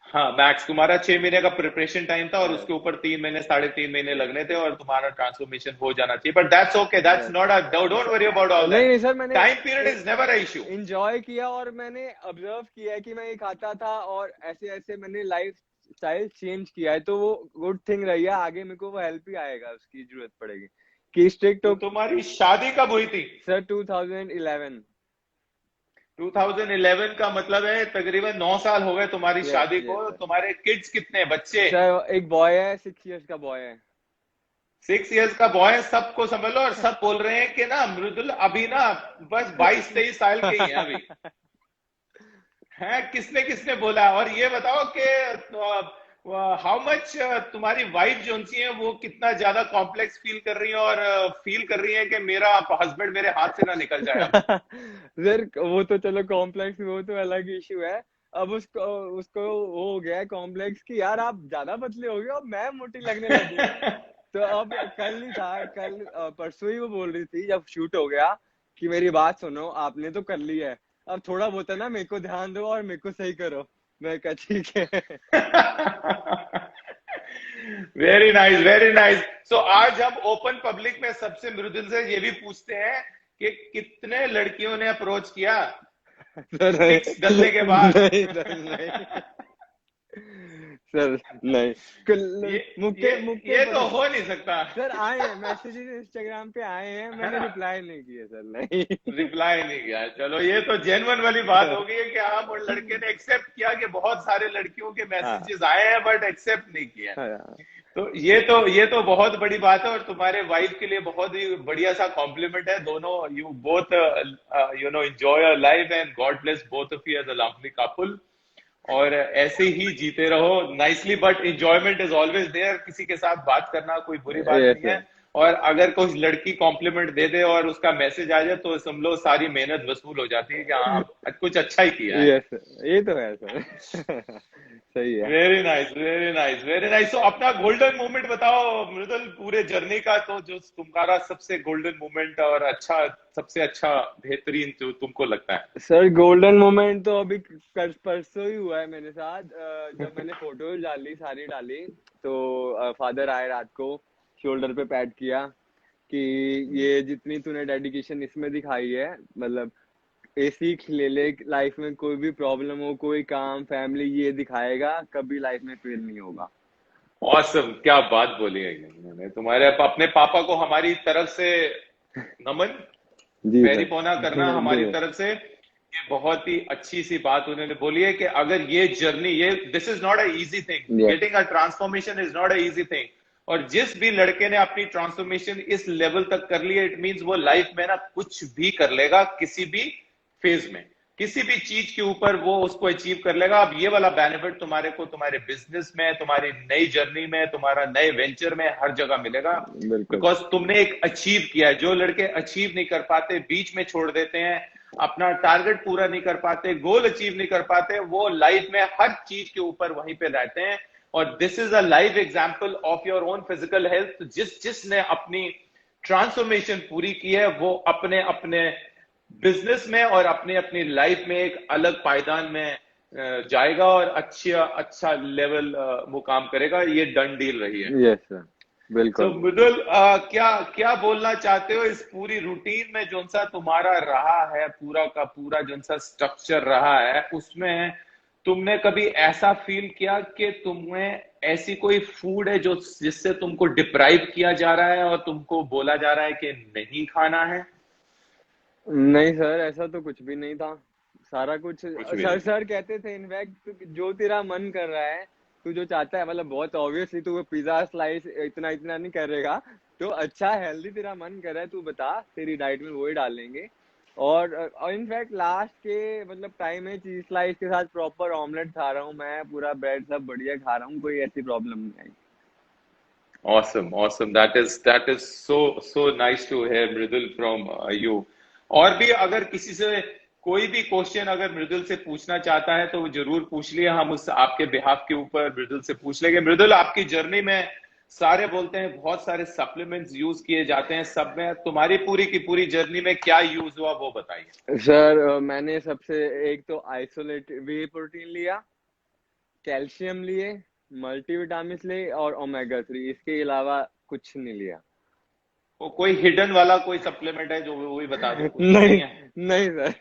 हाँ मैक्स तुम्हारा 6 महीने का प्रिपरेशन टाइम था, और यस उसके ऊपर 3 महीने, 3.5 महीने लगने थे, और तुम्हारा ट्रांसफॉर्मेशन हो जाना चाहिए। But that's okay, that's yes. Not a, don't worry about all नहीं दैट। नहीं सर, मैंने time period is never a issue. Enjoy किया, और मैंने ऑब्जर्व किया है कि मैं ये खाता था, और ऐसे ऐसे मैंने लाइफ स्टाइल चेंज किया है, तो वो गुड थिंग रही है। आगे मेरे को वो हेल्प ही आएगा, उसकी जरूरत पड़ेगी कि स्ट्रिक्ट तो हो। तुम्हारी शादी कब हुई थी? सर 2011। 2011 का मतलब है तकरीबन 9 साल हो गए तुम्हारी यस शादी यस को। सर। तुम्हारे किड्स कितने हैं, बच्चे? सर एक बॉय है, 6 इयर्स का बॉय है। 6 इयर्स का बॉय, सबको समझ लो। और सब बोल रहे हैं कि ना मृदुल अभी ना बस 22-23 साल के ही हैं अभी। है, किसने किसने बोला? और ये बताओ कि हाउ मच तुम्हारी वाइफ जो सी है वो कितना ज्यादा कॉम्प्लेक्स फील कर रही है, और फील कर रही है कि मेरा हस्बैंड मेरे हाथ से ना निकल जाए अब? सर वो तो चलो कॉम्प्लेक्स, वो तो अलग इशू है। अब उसको उसको वो हो गया है कॉम्प्लेक्स कि यार आप ज्यादा पतले हो गए और मैं मोटी लगने लगी हूँ। तो अब कल ही था, कल परसों ही वो बोल रही थी जब शूट हो गया कि मेरी बात सुनो, आपने तो कर ली है, अब थोड़ा बहुत है ना मेरे को ध्यान दो और मेरे को सही करो। मैं कहा ठीक है। Very nice, very nice. So आज हम ओपन पब्लिक में सबसे मृदुल से ये भी पूछते हैं कि कितने लड़कियों ने अप्रोच किया सर पिक्स डलने के बाद? नहीं सर नहीं सर नहीं, ये मुक्के ये मुक्के ये तो पता। हो नहीं सकता। सर आए हैं मैसेजेस इंस्टाग्राम पे आए हैं, मैंने रिप्लाई नहीं किए सर, नहीं। रिप्लाई नहीं किया, चलो ये तो जेन्युइन वाली बात हो गई है कि हाँ, वो लड़के ने एक्सेप्ट किया कि बहुत सारे लड़कियों के हाँ मैसेजेस आए हैं बट एक्सेप्ट नहीं किया। हाँ तो ये तो बहुत बड़ी बात है, और तुम्हारे वाइफ के लिए बहुत ही बढ़िया सा कॉम्प्लीमेंट है। दोनों, you both you know enjoy your life, and god bless both of you as a lovely couple. और ऐसे ही जीते रहो nicely, but enjoyment is always there. किसी के साथ बात करना कोई बुरी बात यस नहीं सर। है। और अगर कोई लड़की कॉम्प्लीमेंट दे दे और उसका मैसेज आ जाए तो समझ लो सारी मेहनत वसूल हो जाती है कि हाँ कुछ अच्छा ही किया है। यस सर, ये तो है सर। सही है। Very nice, very nice, very nice. तो अपना गोल्डन मोमेंट बताओ मृदुल, पूरे जर्नी का। तो जो तुम्हारा सबसे गोल्डन मोमेंट और अच्छा, सबसे अच्छा बेहतरीन जो तुमको लगता है? सर गोल्डन मोमेंट तो अभी परसों ही हुआ है मेरे साथ। जब मैंने फोटोज डाली, सारी डाली, तो फादर आए रात को, शोल्डर पे पैड किया, कि ये जितनी तूने डेडिकेशन इसमें दिखाई है, मतलब ये सीख ले ले, लाइफ में कोई भी प्रॉब्लम हो, कोई काम, फैमिली, ये दिखाएगा, कभी लाइफ में फेल नहीं होगा। ऑसम, क्या बात बोली है इन्होंने। तुम्हारे अपने पापा को हमारी तरफ से नमन, जी पैरी सर। पौना करना हमारी जी तरफ से। ये बहुत ही अच्छी सी बात उन्होंने बोली है कि अगर ये जर्नी, ये this is not a easy thing, yes getting a transformation is not a easy thing. और जिस भी लड़के ने अपनी ट्रांसफॉर्मेशन इस लेवल तक कर ली है, इट मींस वो लाइफ में ना कुछ भी कर लेगा, किसी भी फेज में, किसी भी चीज के ऊपर वो उसको अचीव कर लेगा। अब ये वाला बेनिफिट तुम्हारे को तुम्हारे बिजनेस में, तुम्हारी नई जर्नी में, तुम्हारा नए वेंचर में हर जगह मिलेगा, बिल्कुल। बिकॉज तुमने एक अचीव किया है। जो लड़के अचीव नहीं कर पाते, बीच में छोड़ देते हैं, अपना टारगेट पूरा नहीं कर पाते, गोल अचीव नहीं कर पाते, वो लाइफ में हर चीज के ऊपर वहीं पे रहते हैं। और this is a live example of your own physical health. जिसने अपनी ट्रांसफॉर्मेशन पूरी की है, वो अपने अपने बिजनेस में और अपनी अपनी लाइफ में एक अलग पायदान में जाएगा और अच्छा लेवल मुकाम करेगा। ये डन डील रही है। यस सर, तो बिल्कुल। मृदुल, क्या क्या बोलना चाहते हो इस पूरी रूटीन में, जो सा तुम्हारा रहा है, पूरा का पूरा जो सा स्ट्रक्चर रहा है, उसमें तुमने कभी ऐसा फील किया कि तुम्हें ऐसी कोई फूड है जो जिससे तुमको डिप्राइव किया जा रहा है और तुमको बोला जा रहा है कि नहीं खाना है? नहीं सर, ऐसा तो कुछ भी नहीं था। सारा कुछ कुछ भी सर नहीं। सर कहते थे इनफैक्ट, जो तेरा मन कर रहा है, तू जो चाहता है, मतलब बहुत ऑब्वियसली तू पिज्जा स्लाइस इतना इतना नहीं करेगा, तो अच्छा हेल्दी तेरा मन कर रहा है, तू बता, तेरी डाइट में वही डालेंगे। और इनफैक्ट लास्ट के मतलब टाइम में चीज स्लाइस के साथ प्रॉपर ऑमलेट खा रहा हूँ मैं, पूरा ब्रेड सब बढ़िया खा रहा हूँ, कोई ऐसी प्रॉब्लम नहीं आई। Awesome, awesome. That is so nice to hear, Mridul, from you. और भी अगर किसी से कोई भी क्वेश्चन अगर मृदुल से पूछना चाहता है तो वो जरूर पूछ लिए, हम उस आपके बिहाफ के ऊपर मृदुल से पूछ लेंगे। मृदुल, आपकी जर्नी में सारे बोलते हैं बहुत सारे सप्लीमेंट्स यूज किए जाते हैं, सब में तुम्हारी पूरी की पूरी जर्नी में क्या यूज हुआ वो बताइए। सर मैंने सबसे एक तो आइसोलेट वे प्रोटीन लिया, कैल्शियम लिए, मल्टीविटामिन लिए और ओमेगा 3, इसके अलावा कुछ नहीं लिया। वो कोई हिडन वाला कोई सप्लीमेंट है जो वो भी बता दो, कुछ तो नहीं नहीं है? नहीं सर।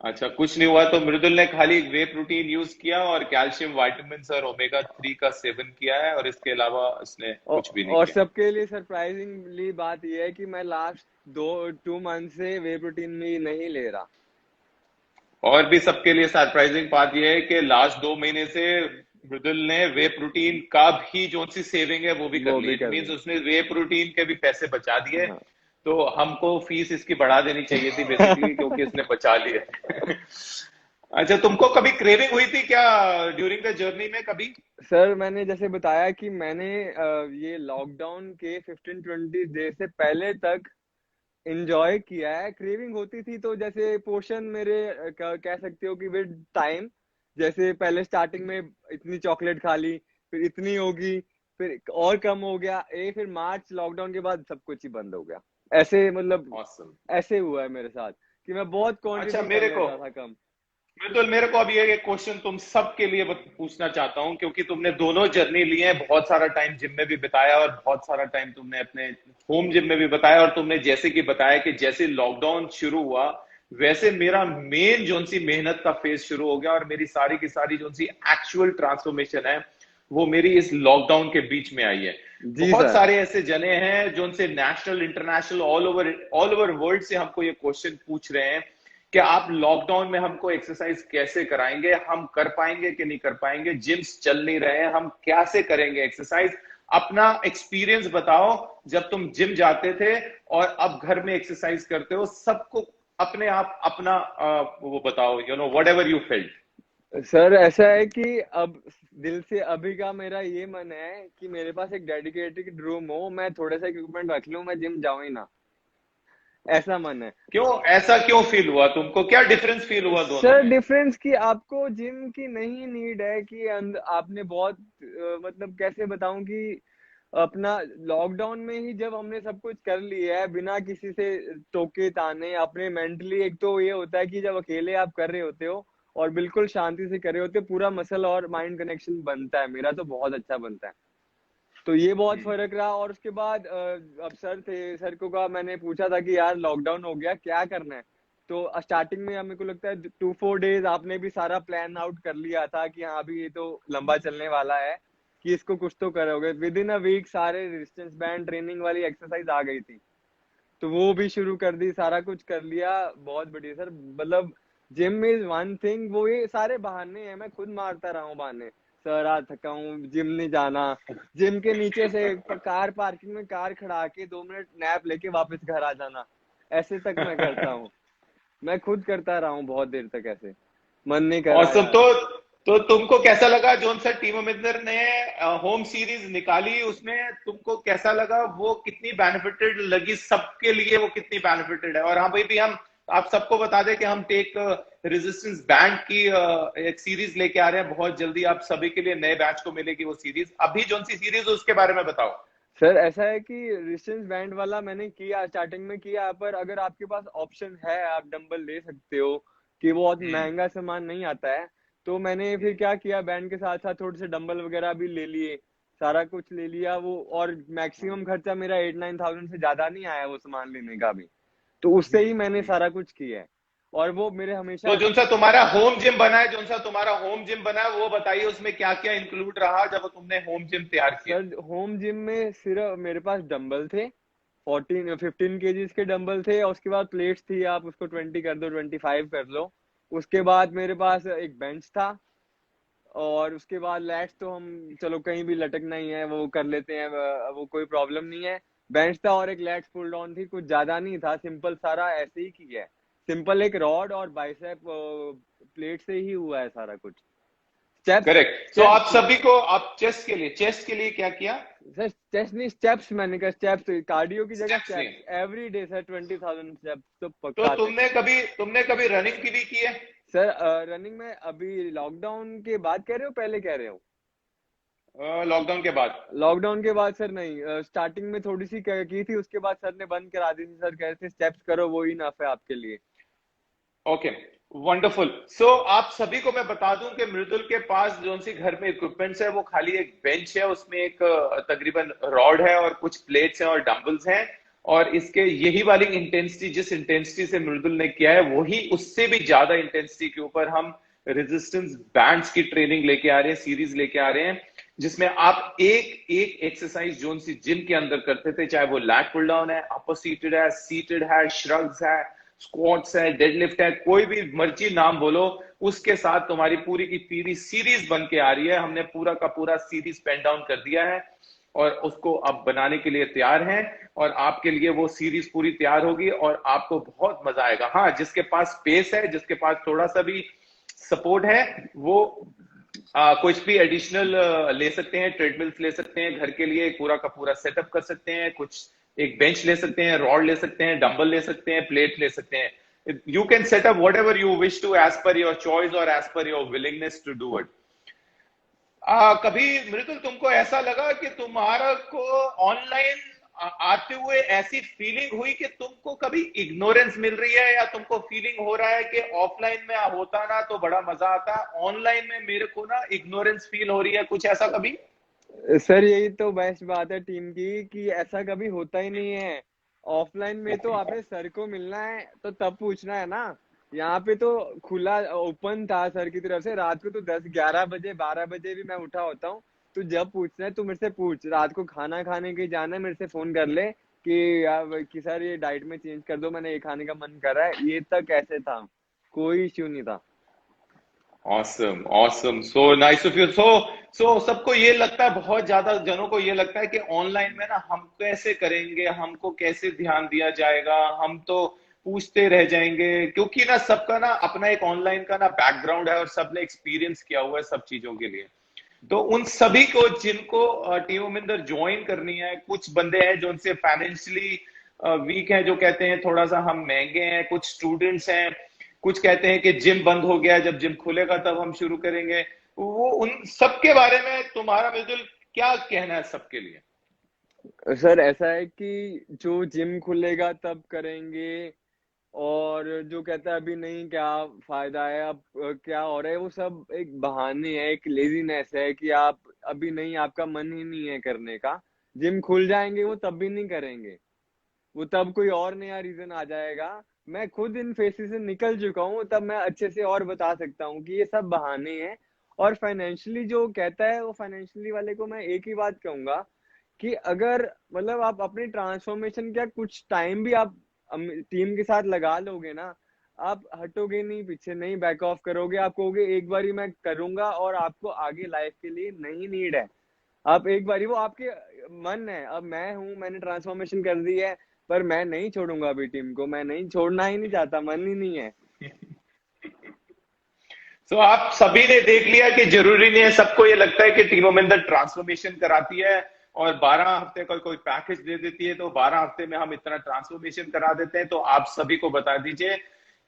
अच्छा, कुछ नहीं हुआ। तो मृदुल ने खाली वे प्रोटीन यूज किया और कैल्शियम, विटामिन और ओमेगा 3 का सेवन किया है, और इसके अलावा उसने कुछ भी नहीं और किया। सबके लिए सरप्राइजिंगली बात यह है कि मैं लास्ट 2 मंथ से वे प्रोटीन भी नहीं ले रहा। और भी सबके लिए सरप्राइजिंग बात यह है कि लास्ट 2 महीने से मृदुल ने वे प्रोटीन का भी जो सी सेविंग है वो भी कर वो ली। भी इट कर मींस रहे उसने वे प्रोटीन के भी पैसे बचा दिए। हैं। तो हमको फीस इसकी बढ़ा देनी चाहिए थी बेसिकली, क्योंकि इसने बचा लिया। अच्छा, तुमको कभी क्रेविंग हुई थी क्या ड्यूरिंग द जर्नी में कभी? सर मैंने जैसे बताया कि मैंने ये लॉकडाउन के 15-20 डेज से पहले तक एंजॉय किया है। क्रेविंग होती थी तो जैसे पोर्शन मेरे कह सकते हो कि विद टाइम, जैसे पहले स्टार्टिंग में इतनी चॉकलेट खा ली, फिर इतनी होगी, फिर और कम हो गया, फिर मार्च लॉकडाउन के बाद सब कुछ ही बंद हो गया। ऐसे मतलब ऑसम। ऐसे हुआ है मेरे साथ कि मैं बहुत अच्छा, क्वांटिटी कर मेरे को लेता था कम। बिल्कुल, मेरे को अब ये एक क्वेश्चन तुम सबके लिए पूछना चाहता हूं, क्योंकि तुमने दोनों जर्नी ली है, बहुत सारा टाइम जिम में भी बिताया और बहुत सारा टाइम तुमने अपने होम जिम में भी बताया। और तुमने जैसे कि बताया कि जैसे लॉकडाउन शुरू हुआ, वैसे मेरा मेन जोन सी मेहनत का फेज शुरू हो गया, और मेरी सारी की सारी जोन सी एक्चुअल ट्रांसफॉर्मेशन है वो मेरी इस लॉकडाउन के बीच में आई है। जी बहुत सर। सारे ऐसे जने हैं जो उनसे national, international, all over world से हमको ये क्वेश्चन पूछ रहे हैं कि आप लॉकडाउन में हमको एक्सरसाइज कैसे कराएंगे, हम कर पाएंगे कि नहीं कर पाएंगे, जिम्स चल नहीं रहे हैं, हम कैसे करेंगे एक्सरसाइज। अपना एक्सपीरियंस बताओ, जब तुम जिम जाते थे और अब घर में एक्सरसाइज करते हो, सबको अपने आप अपना वो बताओ, what ever you felt. Sir ऐसा है कि अब दिल से अभी का मेरा ये मन है कि मेरे पास एक डेडिकेटेड रूम हो, मैं थोड़ा सा इक्विपमेंट रख लूं, मैं जिम जाऊं ही ना, ऐसा मन है। क्यों, ऐसा क्यों फील हुआ तुमको? क्या डिफरेंस फील हुआ दोनों सर में? डिफरेंस कि आपको जिम की नहीं नीड है कि आपने बहुत मतलब कैसे बताऊं कि अपना लॉकडाउन में ही जब हमने सब कुछ कर लिया है बिना किसी से टोके ताने, अपने मेंटली, एक तो ये होता है कि जब अकेले आप कर रहे होते हो और बिल्कुल शांति से कर रहे होते हो, पूरा मसल और माइंड कनेक्शन बनता है, मेरा तो बहुत अच्छा बनता है। तो ये बहुत फर्क रहा। और उसके बाद अब सर को का मैंने पूछा था कि यार लॉकडाउन हो गया, क्या करना है। तो स्टार्टिंग में मेरे को लगता है 2-4 डेज आपने भी सारा प्लान आउट कर लिया था कि हाँ अभी ये तो लंबा चलने वाला है, कि इसको कुछ तो करोगे। विद इन अ वीक सारे रेजिस्टेंस बैंड ट्रेनिंग वाली एक्सरसाइज आ गई थी, तो वो भी शुरू कर दी, सारा कुछ कर लिया। बहुत बढ़िया सर, मतलब जिम इज वन थिंग, वो ये सारे बहाने हैं, मैं खुद मारता रहा हूँ बहाने। सर आज थका हूँ, जिम नहीं जाना। जिम के नीचे से कार पार्किंग में कार खड़ा के 2 मिनट नैप लेके वापस घर आ जाना, ऐसे तक मैं करता हूँ। मैं खुद करता रहा हूँ बहुत देर तक ऐसे, मन नहीं कर रहा औसम। यार। तो तुमको कैसा लगा जोन सा टीम मिंदर ने होम सीरीज निकाली, उसमें तुमको कैसा लगा? वो कितनी बेनिफिटेड लगी सबके लिए? वो कितनी बेनिफिटेड है? और हाँ भाई भी हम आप सबको बता दें कि हम टेक रेजिस्टेंस बैंड की एक सीरीज लेके आ रहे हैं बहुत जल्दी। आप सभी के लिए नए बैच को मिलेगी वो सीरीज। अभी जोन सी सीरीज है उसके बारे में बताओ। सर ऐसा है कि रेजिस्टेंस बैंड वाला मैंने किया, स्टार्टिंग में किया, पर अगर आपके पास ऑप्शन है आप डंबल ले सकते हो, कि वो बहुत हम्म। महंगा सामान नहीं आता है। तो मैंने फिर क्या किया, बैंड के साथ साथ थोड़े से डंबल वगैरह भी ले लिए, सारा कुछ ले लिया वो। और मैक्सिमम खर्चा मेरा 8-9 थाउजेंड से ज्यादा नहीं आया वो सामान लेने का भी, तो उससे ही मैंने हम्म। सारा कुछ किया है। और वो मेरे हमेशा तो जोन सा तुम्हारा होम जिम बना है, जोन सा तुम्हारा होम जिम बना है, वो बताइए उसमें क्या क्या इंक्लूड रहा जब तुमने होम जिम तैयार किया। सर होम जिम में सिर्फ मेरे पास डंबल थे, 15 केजीज के डंबल थे, और उसके बाद प्लेट्स थी, आप उसको 20 कर दो, 25 कर लो। उसके बाद मेरे पास एक बेंच था, और उसके बाद लैट्स तो हम चलो कहीं भी लटकना ही है, वो कर लेते हैं, वो कोई प्रॉब्लम नहीं है। बेंच था और एक लैट्स पुल डाउन थी, कुछ ज्यादा नहीं था, सिंपल सारा ऐसे ही किया है। सिंपल एक रॉड और बाइसेप प्लेट से ही हुआ है सारा कुछ। Steps correct. तो आप स्टेप्स सभी को, आप चेस्ट के लिए क्या किया? सर चेस्ट नहीं, स्टेप्स मैंने कहा, स्टेप्स कार्डियो की जगह स्टेप्स लिए। Steps, every day sir 20,000 steps तो तो पक्का थे। तुमने कभी रनिंग की भी की है? सर रनिंग में अभी लॉकडाउन के बाद कह रहे हो पहले कह रहे हो? लॉकडाउन के बाद। लॉकडाउन के बाद सर नहीं, स्टार्टिंग में थोड़ी सी की थी, उसके बाद सर ने बंद करा दी थी। सर कह रहे थे स्टेप्स करो, वो ही इनफ है आपके लिए। Okay, wonderful. सो आप सभी को मैं बता दूं कि मृदुल के पास जो सी घर में इक्विपमेंट्स है वो खाली एक बेंच है, उसमें एक तकरीबन रॉड है और कुछ प्लेट्स हैं और डंबल्स हैं। और इसके यही वाली इंटेंसिटी, जिस इंटेंसिटी से मृदुल ने किया है, वही उससे भी ज्यादा इंटेंसिटी के ऊपर हम रेजिस्टेंस बैंड्स की ट्रेनिंग लेके आ रहे हैं, सीरीज लेके आ रहे हैं, जिसमें आप एक एक एक्सरसाइज जो सी जिम के अंदर करते थे, चाहे वो लैट पुल डाउन है, अपर सीटेड है, श्रग्स है, स्क्वाट्स है, डेडलिफ्ट है, कोई भी मर्जी नाम बोलो, उसके साथ तुम्हारी पूरी की पूरी सीरीज बन के आ रही है। हमने पूरा का पूरा सीरीज पेन डाउन कर दिया है और उसको अब बनाने के लिए तैयार हैं। और आपके लिए वो सीरीज पूरी तैयार होगी और आपको बहुत मजा आएगा। हाँ, जिसके पास स्पेस है, जिसके पास थोड़ा सा भी सपोर्ट है, वो कुछ भी एडिशनल ले सकते हैं, ट्रेडमिल्स ले सकते हैं, घर के लिए पूरा का पूरा सेटअप कर सकते हैं, कुछ एक बेंच ले सकते हैं, रॉड ले सकते हैं, डंबल ले सकते हैं, प्लेट ले सकते हैं। You can set up whatever you wish to, as per your choice और as per your willingness to do it. कभी मृदुल तुमको ऐसा लगा कि तुम्हारा को ऑनलाइन आते हुए ऐसी फीलिंग हुई कि तुमको कभी इग्नोरेंस मिल रही है, या तुमको फीलिंग हो रहा है कि ऑफलाइन में होता ना तो बड़ा मजा आता, ऑनलाइन में मेरे को ना इग्नोरेंस फील हो रही है, कुछ ऐसा कभी? सर यही तो बेस्ट बात है टीम की, कि ऐसा कभी होता ही नहीं है। ऑफलाइन में तो आपने सर को मिलना है तो तब पूछना है ना, यहाँ पे तो खुला ओपन था सर की तरफ से। रात को तो 10-11 बजे 12 बजे भी मैं उठा होता हूँ, तो जब पूछना है तो मेरे से पूछ। रात को खाना खाने के जाना है, मेरे से फोन कर ले कि यार कि सर ये डाइट में चेंज कर दो, मैंने ये खाने का मन कर रहा है, ये तक ऐसे था, कोई इश्यू नहीं था। Awesome, awesome, so nice of you. So सबको ये लगता है, बहुत ज्यादा जनों को ये लगता है कि ऑनलाइन में ना हम कैसे करेंगे, हमको कैसे ध्यान दिया जाएगा, हम तो पूछते रह जाएंगे, क्योंकि ना सबका ना अपना एक ऑनलाइन का ना बैकग्राउंड है और सबने एक्सपीरियंस किया हुआ है सब चीजों के लिए। तो उन सभी को जिनको टीम में अंदर ज्वाइन करनी है, कुछ बंदे हैं जो उनसे फाइनेंशियली वीक हैं, जो कहते हैं थोड़ा सा हम महंगे हैं, कुछ स्टूडेंट्स हैं, कुछ कहते हैं कि जिम बंद हो गया, जब जिम खुलेगा तब हम शुरू करेंगे, वो उन सबके बारे में तुम्हारा बिल्कुल क्या कहना है सबके लिए? सर ऐसा है कि जो जिम खुलेगा तब करेंगे, और जो कहता है अभी नहीं क्या फायदा है, अब क्या हो रहा है, वो सब एक बहाने है, एक लेजीनेस है कि आप अभी नहीं, आपका मन ही नहीं है करने का, जिम खुल जाएंगे वो तब भी नहीं करेंगे, वो तब कोई और नया रीजन आ जाएगा। मैं खुद इन फेसेस से निकल चुका हूँ, तब मैं अच्छे से और बता सकता हूँ कि ये सब बहाने हैं। और फाइनेंशियली जो कहता है, वो फाइनेंशियली वाले को मैं एक ही बात कहूंगा कि अगर मतलब आप अपनी ट्रांसफॉर्मेशन का कुछ टाइम भी आप टीम के साथ लगा लोगे ना, आप हटोगे नहीं पीछे, नहीं बैक ऑफ करोगे, आप कहोगे एक बारी मैं करूंगा और आपको आगे लाइफ के लिए नहीं नीड है। आप एक बारी, वो आपके मन है, अब मैं हूँ, मैंने ट्रांसफॉर्मेशन कर दी है, पर मैं नहीं छोड़ूंगा अभी टीम को, मैं नहीं छोड़ना ही नहीं चाहता, मन ही नहीं है। तो आप सभी ने देख लिया कि जरूरी नहीं है, सबको ये लगता है कि टीम मोमिंदर ट्रांसफॉर्मेशन कराती है और 12 हफ्ते का कोई पैकेज दे देती है, तो 12 हफ्ते में हम इतना ट्रांसफॉर्मेशन करा देते हैं। तो आप सभी को बता दीजिए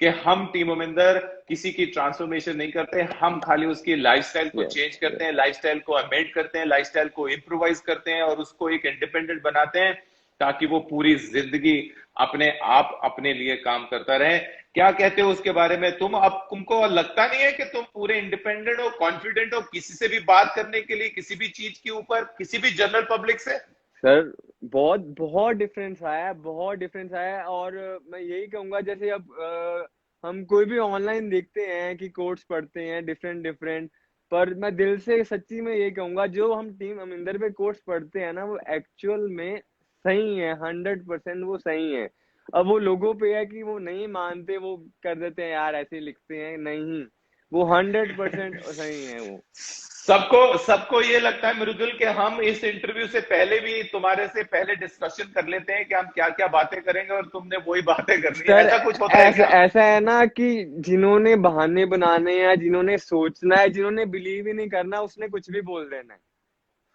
कि हम टीम मोमिंदर किसी की ट्रांसफॉर्मेशन नहीं करते, हम खाली उसकी लाइफस्टाइल को चेंज करते हैं, लाइफस्टाइल को अमेंड करते हैं, लाइफस्टाइल को इम्प्रोवाइज करते हैं और उसको एक इंडिपेंडेंट बनाते हैं, ताकि वो पूरी जिंदगी अपने आप अपने लिए काम करता रहे। क्या कहते हो उसके बारे में तुम? अब तुमको लगता नहीं है कि तुम पूरे इंडिपेंडेंट हो, कॉन्फिडेंट हो किसी से भी बात करने के लिए, किसी भी चीज के ऊपर, किसी भी जनरल पब्लिक से? सर बहुत बहुत डिफरेंस आया है, बहुत डिफरेंस आया है। और मैं यही कहूंगा, जैसे अब हम कोई भी ऑनलाइन देखते हैं कि कोर्स पढ़ते हैं डिफरेंट डिफरेंट, पर मैं दिल से सच्ची में ये कहूंगा, जो हम टीम अमिंदर पे कोर्स पढ़ते हैं ना, वो एक्चुअल में सही है, 100% वो सही है। अब वो लोगों पे है कि वो नहीं मानते, वो कर देते हैं यार, ऐसे लिखते हैं, नहीं, वो 100% सही है वो। सबको सबको ये लगता है मृदुल कि हम इस इंटरव्यू से पहले भी तुम्हारे से पहले डिस्कशन कर लेते हैं कि हम क्या क्या बातें करेंगे और तुमने वही बातें करनी है, सर ऐसा कुछ होता है ऐसा क्या? ऐसा है ना कि जिन्होंने बहाने बनाने हैं, जिन्होंने सोचना है, जिन्होंने बिलीव ही नहीं करना, उसने कुछ भी बोल देना है,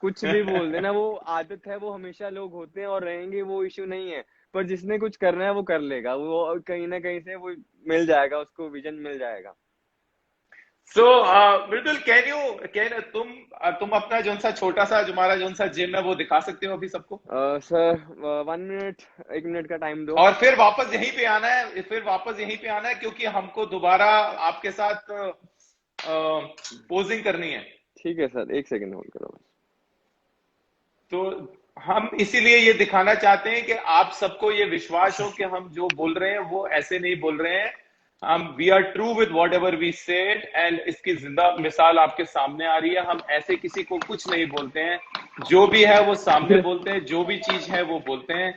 कुछ भी बोल देना, वो आदत है, वो हमेशा लोग होते हैं और रहेंगे, वो इश्यू नहीं है। पर जिसने कुछ करना है वो कर लेगा, वो कहीं ना कहीं से वो मिल जाएगा, उसको विजन मिल जाएगा। सो मृदुल, कैन तुम अपना जो सा छोटा सा तुम्हारा जो सा जिम है वो दिखा सकते हो अभी सबको? सर 1 मिनट, 1 मिनट का टाइम दो। और फिर वापस यहीं पे आना है, फिर वापस यहीं पे आना है, क्योंकि हमको दोबारा आपके साथ पोजिंग करनी है। ठीक है सर, 1 सेकंड होल्ड करो बस। तो हम इसीलिए ये दिखाना चाहते हैं कि आप सबको ये विश्वास हो कि हम जो बोल रहे हैं वो ऐसे नहीं बोल रहे हैं, हम we are true with whatever we said, and इसकी जिंदा मिसाल आपके सामने आ रही है। हम ऐसे किसी को कुछ नहीं बोलते हैं, जो भी है वो सामने बोलते हैं, जो भी चीज है वो बोलते हैं।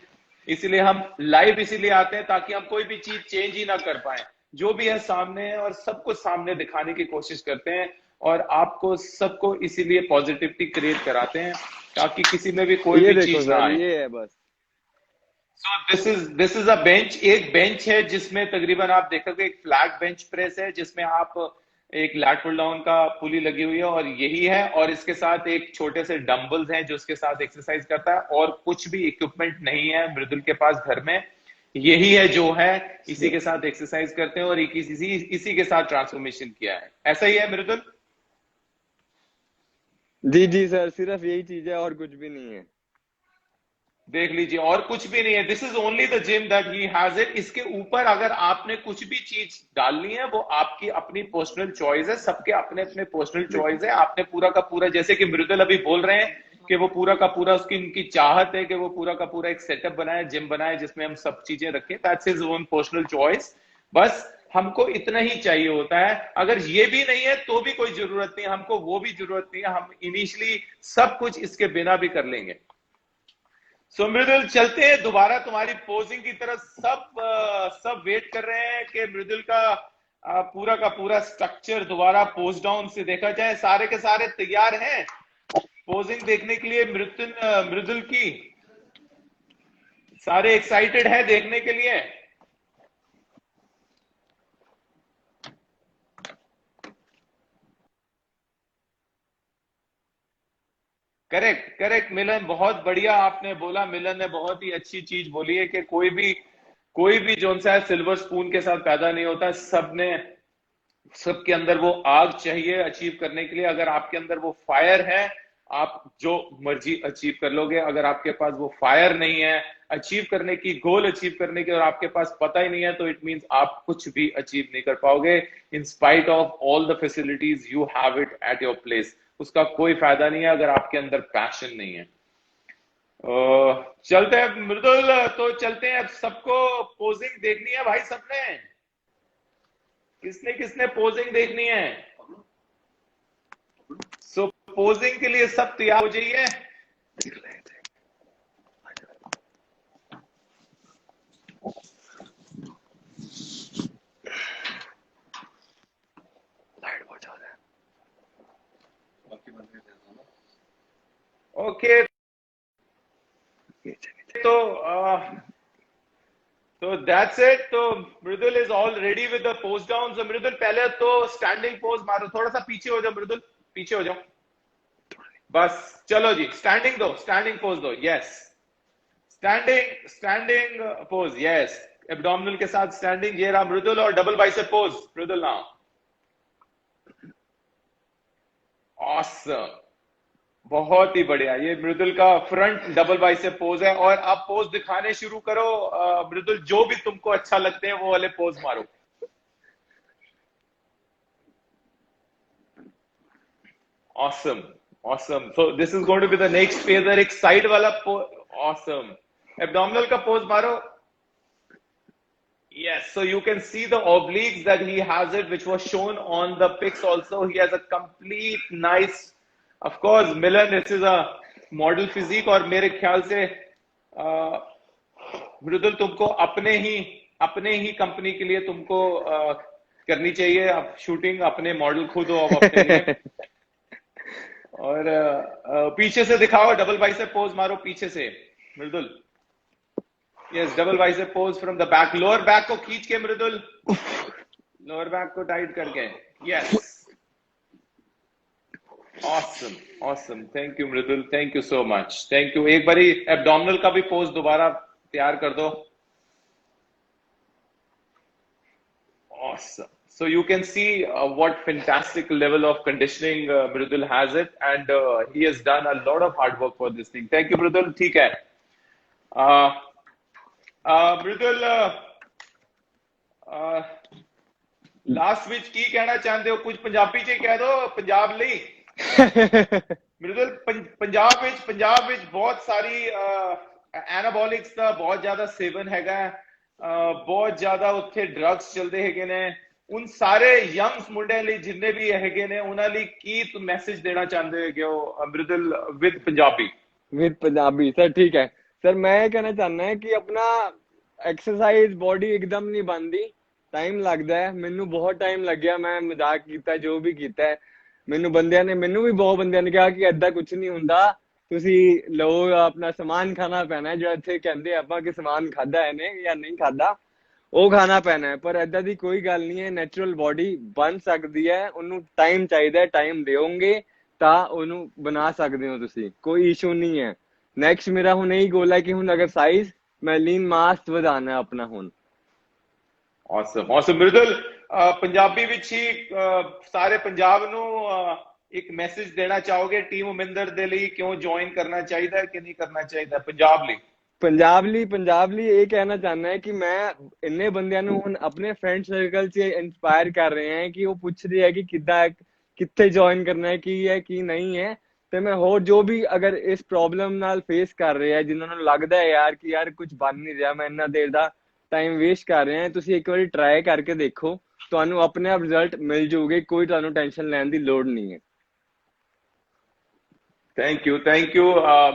इसीलिए हम लाइव इसीलिए आते हैं ताकि हम कोई भी चीज चेंज ही ना कर पाए, जो भी है सामने है और सबको सामने दिखाने की कोशिश करते हैं, और आपको सबको इसीलिए पॉजिटिविटी क्रिएट कराते हैं ताकि किसी में भी कोई ये भी देखो चीज ना सर, आए। ये है बस। सो दिस इज अ बेंच, एक बेंच है जिसमें तकरीबन आप देखोगे एक फ्लैट बेंच प्रेस है, जिसमें आप एक लैट पुल डाउन का पुली लगी हुई है और यही है, और इसके साथ एक छोटे से डंबल्स हैं जो उसके साथ एक्सरसाइज करता है, और कुछ भी इक्विपमेंट नहीं है मृदुल के पास घर में, यही है जो है, इसी के साथ एक्सरसाइज करते हैं और इसी के साथ ट्रांसफॉर्मेशन किया है। ऐसा ही है मृदुल? जी जी सर, सिर्फ यही चीज है और कुछ भी नहीं है। देख लीजिए, और कुछ भी नहीं है। This is only the gym that he has it. इसके ऊपर अगर आपने कुछ भी चीज डालनी है वो आपकी अपनी पर्सनल चॉइस है, सबके अपने अपने पर्सनल चॉइस है। आपने पूरा का पूरा, जैसे कि मृदुल अभी बोल रहे हैं कि वो पूरा का पूरा, उसकी उनकी चाहत है कि वो पूरा का पूरा एक सेटअप बनाए, जिम बनाए जिसमें हम सब चीजें रखें, that's his own personal choice. बस हमको इतना ही चाहिए होता है। अगर ये भी नहीं है तो भी कोई जरूरत नहीं, हमको वो भी जरूरत नहीं है, हम इनिशियली सब कुछ इसके बिना भी कर लेंगे। सो मृदुल, चलते हैं दोबारा तुम्हारी पोजिंग की तरफ। सब वेट कर रहे हैं कि मृदुल का पूरा स्ट्रक्चर दोबारा पोज डाउन से देखा जाए। सारे के सारे तैयार हैं पोजिंग देखने के लिए मृदुल की? सारे एक्साइटेड हैं देखने के लिए? करेक्ट करेक्ट मिलन, बहुत बढ़िया आपने बोला। मिलन ने बहुत ही अच्छी चीज बोली है कि कोई भी जो सा है सिल्वर स्पून के साथ पैदा नहीं होता। सबके अंदर वो आग चाहिए अचीव करने के लिए। अगर आपके अंदर वो फायर है, आप जो मर्जी अचीव कर लोगे। अगर आपके पास वो फायर नहीं है अचीव करने की, गोल अचीव करने की, और आपके पास पता ही नहीं है, तो इट मींस आप कुछ भी अचीव नहीं कर पाओगे in spite of all the facilities you have it at your place. उसका कोई फायदा नहीं है अगर आपके अंदर पैशन नहीं है। चलते हैं मृदुल, तो चलते हैं। अब सबको पोजिंग देखनी है भाई, सबने, किसने किसने पोजिंग देखनी है? सो पोजिंग के लिए सब तैयार हो जाइए। ओके, तो दैट्स इट। तो Mridul is all ready with the pose down. तो मृदुल पहले तो स्टैंडिंग पोज मारो, थोड़ा सा पीछे हो जाओ मृदुल, पीछे हो जाओ बस। चलो जी, स्टैंडिंग दो, स्टैंडिंग पोज दो, yes. Standing pose, yes. Abdominal के साथ स्टैंडिंग, ये रहा मृदुल। और डबल बाइसेप पोज मृदुल नाउ। ऑसम, बहुत ही बढ़िया। ये मृदुल का फ्रंट डबल बाइसेप पोज है। और अब पोज दिखाने शुरू करो मृदुल, जो भी तुमको अच्छा लगते हैं वो वाले पोज मारो। Awesome, awesome. So this is going to be the next phase. एक साइड वाला पोज, ऑसम। एब्डोमिनल का पोज मारो, yes. So you can see the obliques that he has it, which was shown on the pics also. He has a complete nice, of course, Milan, this is a model physique। और मेरे ख्याल से मृदुल तुमको अपने ही company के लिए तुमको करनी चाहिए अब शूटिंग, अपने मॉडल खुद हो अब अपने लिए। और पीछे से दिखाओ, डबल बाइसेप पोज मारो पीछे से Mridul. Yes, double bicep pose from the back. Lower back को खींच के मृदुल, लोअर बैक को टाइट करके, yes. Awesome, awesome. Thank you Mridul, thank you so much, thank you. एक बारी एब्डोमिनल का भी पोज दोबारा तैयार कर दो। Awesome. So you can see what fantastic level of conditioning Mridul has it, and he has done a lot of hard work for this thing. Thank you, Mridul. ठीक है। Mridul, लास्ट विच की कहना चाहते हो? कुछ पंजाबी च कह दो, पंजाब ਲਈ। मृदुल, पंजाब विच बहुत सारी एनाबॉलिक्स ਦਾ बहुत ज्यादा सेवन हैगा, बहुत ज्यादा उत्थे ड्रग्स चलते हैगे ने। उन सारे यंग्स मुंडे ਲਈ जिन्ने भी हैगे ने उन्हां ਲਈ की तुम मैसेज देना चाहते हो मृदुल विद पंजाबी? सर ठीक है सर, मैं कहना चाहना है कि अपना एक्सरसाइज बॉडी एकदम नहीं बनती, टाइम लगता है। मैनू बहुत टाइम लग गया, मैं मजाक किया जो भी किया, मैनू भी बहुत बंदियां ने कहा कि ऐदा कुछ नहीं हुंदा, ਤੁਸੀਂ ਲਓ ਆਪਣਾ ਸਮਾਨ ਖਾਣਾ ਪੈਣਾ, ਜਿਹੜਾ ਇੱਥੇ ਕਹਿੰਦੇ ਆਪਾਂ ਕਿ ਸਮਾਨ ਖਾਦਾ ਇਹਨੇ ਜਾਂ ਨਹੀਂ ਖਾਦਾ, ਉਹ ਖਾਣਾ ਪੈਣਾ ਹੈ। ਪਰ ਏਦਾਂ ਦੀ ਕੋਈ ਗੱਲ ਨਹੀਂ ਹੈ, ਨੈਚੁਰਲ ਬੋਡੀ ਬਣ ਸਕਦੀ ਹੈ, ਉਹਨੂੰ ਟਾਈਮ ਚਾਹੀਦਾ, ਟਾਈਮ ਦਿਓਗੇ ਤਾਂ ਉਹਨੂੰ ਬਣਾ ਸਕਦੇ ਹੋ ਤੁਸੀਂ, ਕੋਈ ਇਸ਼ੂ ਨਹੀਂ ਹੈ। ਨੈਕਸਟ ਮੇਰਾ ਹੁਣ ਇਹੀ ਗੋਲ ਹੈ ਕਿ ਹੁਣ ਅਗਰ ਸਾਈਜ਼ ਮੈਂ ਲੀਨ ਮਾਸ ਵਧਾਣਾ ਆਪਣਾ ਹੁਣ। Awesome, awesome। ਮ੍ਰਿਦੁਲ, ਪੰਜਾਬੀ ਵਿੱਚ ਹੀ ਸਾਰੇ ਪੰਜਾਬ ਨੂੰ एक मैसेज देना चाहोगे टीम उमिंदर दे ਲਈ क्यों ज्वाइन करना चाहिए कि नहीं करना चाहिए पंजाब ਲਈ ਇਹ ਕਹਿਣਾ ਚਾਹੁੰਦਾ ਹੈ ਕਿ ਮੈਂ ਇੰਨੇ ਬੰਦਿਆਂ ਨੂੰ ਹੁਣ ਆਪਣੇ ਫਰੈਂਡ ਸਰਕਲ 'ਚ ਇੰਸਪਾਇਰ ਕਰ ਰਹੇ ਹਾਂ ਕਿ ਉਹ ਪੁੱਛਦੇ ਆ ਕਿ ਕਿੱਦਾਂ, ਕਿੱਥੇ ਜੁਆਇਨ ਕਰਨਾ ਹੈ, ਕੀ ਹੈ ਕੀ ਨਹੀਂ ਹੈ। ਤੇ ਮੈਂ ਹੋਰ ਜੋ ਵੀ ਅਗਰ ਇਸ ਪ੍ਰੋਬਲਮ ਨਾਲ ਫੇਸ ਕਰ ਰਹੇ ਆ, ਜਿਨ੍ਹਾਂ ਨੂੰ ਲੱਗਦਾ ਹੈ ਯਾਰ ਕਿ ਯਾਰ ਕੁਝ ਬਣ ਨਹੀਂ ਰਿਹਾ, ਮੈਂ ਇੰਨਾ ਦੇਰ ਦਾ ਟਾਈਮ ਵੇਸਟ ਕਰ ਰਿਹਾ, ਤੁਸੀਂ ਇੱਕ ਵਾਰੀ ਟਰਾਈ ਕਰਕੇ ਦੇਖੋ, ਤੁਹਾਨੂੰ ਆਪਣੇ ਆਪ ਰਿਜ਼ਲਟ ਮਿਲ ਜਾਊਗੇ, ਕੋਈ ਤੁਹਾਨੂੰ ਟੈਨਸ਼ਨ ਲੈਣ ਦੀ ਲੋੜ ਨਹੀਂ ਹੈ। थैंक यू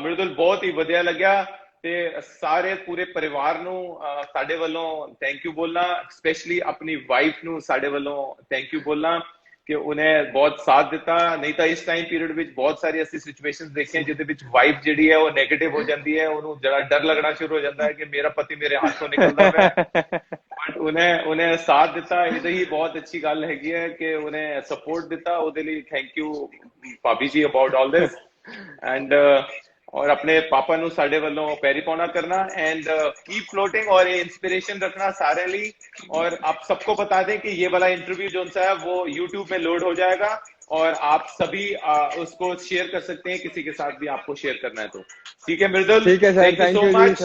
मृदुल, बहुत ही वधिया लग्या। ते सारे पूरे परिवार नू साडे वल्लों थैंक यू बोलना, स्पेशली अपनी वाइफ नू साडे वल्लों थैंक यू बोलना कि उन्हें बहुत साथ दिता। नहीं तो इस टाइम पीरियड विच बहुत सारी ऐसी सिचुएशंस देखी जिहदे विच वाइफ जिहड़ी है वो नेगेटिव हो जाती है, उन्हें जरा डर लगना शुरू हो जाता है कि मेरा पति मेरे हाथों निकलता है। बट उन्हें साथ दिता, ये ही बहुत अच्छी गल हैगी है कि उन्हें सपोर्ट दिता। उहदे लई थैंक यू भाभी जी अबाउट ऑल दिस। एंड और अपने पापा नू साडे वल्लों पैरी पौना करना, एंड कीप फ्लोटिंग और इंस्पिरेशन रखना सारे लिए। और आप सबको बता दें कि ये वाला इंटरव्यू जो सा है वो YouTube में लोड हो जाएगा और आप सभी उसको शेयर कर सकते हैं, किसी के साथ भी आपको शेयर करना है तो। ठीक है मृदुल, ठीक है sir, thank you so much,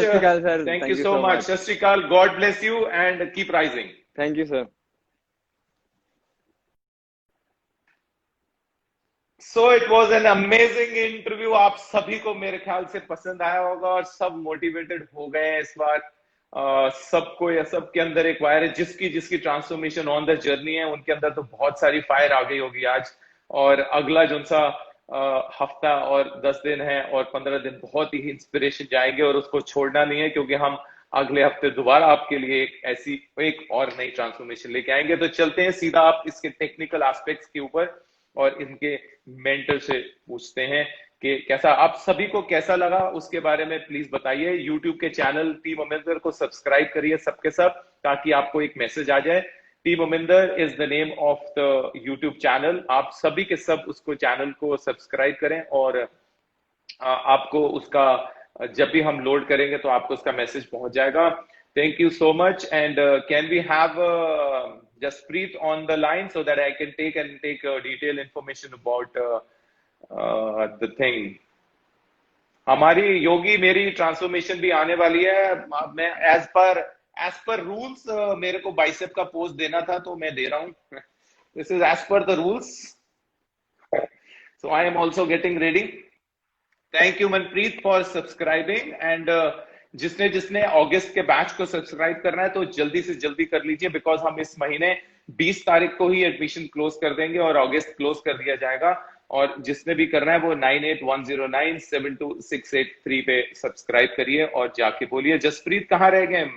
thank you so much, सत श्री अकाल, God bless you and keep rising. Thank you sir. So it was an amazing interview. आप सभी को मेरे ख्याल से पसंद आया होगा और सब मोटिवेटेड हो गए हैं इस बार। सबको या सबके अंदर एक वायर है, जिसकी जिसकी ट्रांसफॉर्मेशन ऑन द जर्नी है उनके अंदर तो बहुत सारी फायर आ गई होगी आज। और अगला जो सा हफ्ता और 10 दिन है और 15 दिन बहुत ही इंस्पिरेशन जाएंगे और उसको छोड़ना नहीं है, क्योंकि हम अगले हफ्ते दोबारा आपके लिए एक और नई ट्रांसफॉर्मेशन लेके आएंगे। तो चलते हैं सीधा आप इसके टेक्निकल एस्पेक्ट्स के ऊपर और इनके मेंटर से पूछते हैं कि कैसा आप सभी को कैसा लगा, उसके बारे में प्लीज बताइए। यूट्यूब के चैनल टीम अमिंदर को सब्सक्राइब करिए सबके सब, ताकि आपको एक मैसेज आ जाए। Team Aminder is the name of the YouTube channel. आप सभी के सब उसको चैनल को सब्सक्राइब करें और आपको उसका जब भी हम लोड करेंगे तो आपको उसका मैसेज पहुंच जाएगा। Thank you so much and can we have Jaspreet on the line so that I can take detailed information about the thing. हमारी योगी मेरी ट्रांसफॉर्मेशन भी आने वाली है। मैं एज पर रूल्स मेरे को बाइसेप का पोस्ट देना था तो मैं दे रहा हूं। This is as per the rules, so I am also getting ready. Thank you Manpreet for subscribing and जिसने जिसने अगस्त के बैच को सब्सक्राइब करना है तो जल्दी से जल्दी कर लीजिए, बिकॉज हम इस महीने 20 तारीख को ही एडमिशन क्लोज कर देंगे और अगस्त क्लोज कर दिया जाएगा। और जिसने भी करना है वो 9810972683 पे सब्सक्राइब करिए और जाके बोलिए। जसप्रीत कहाँ रह गए?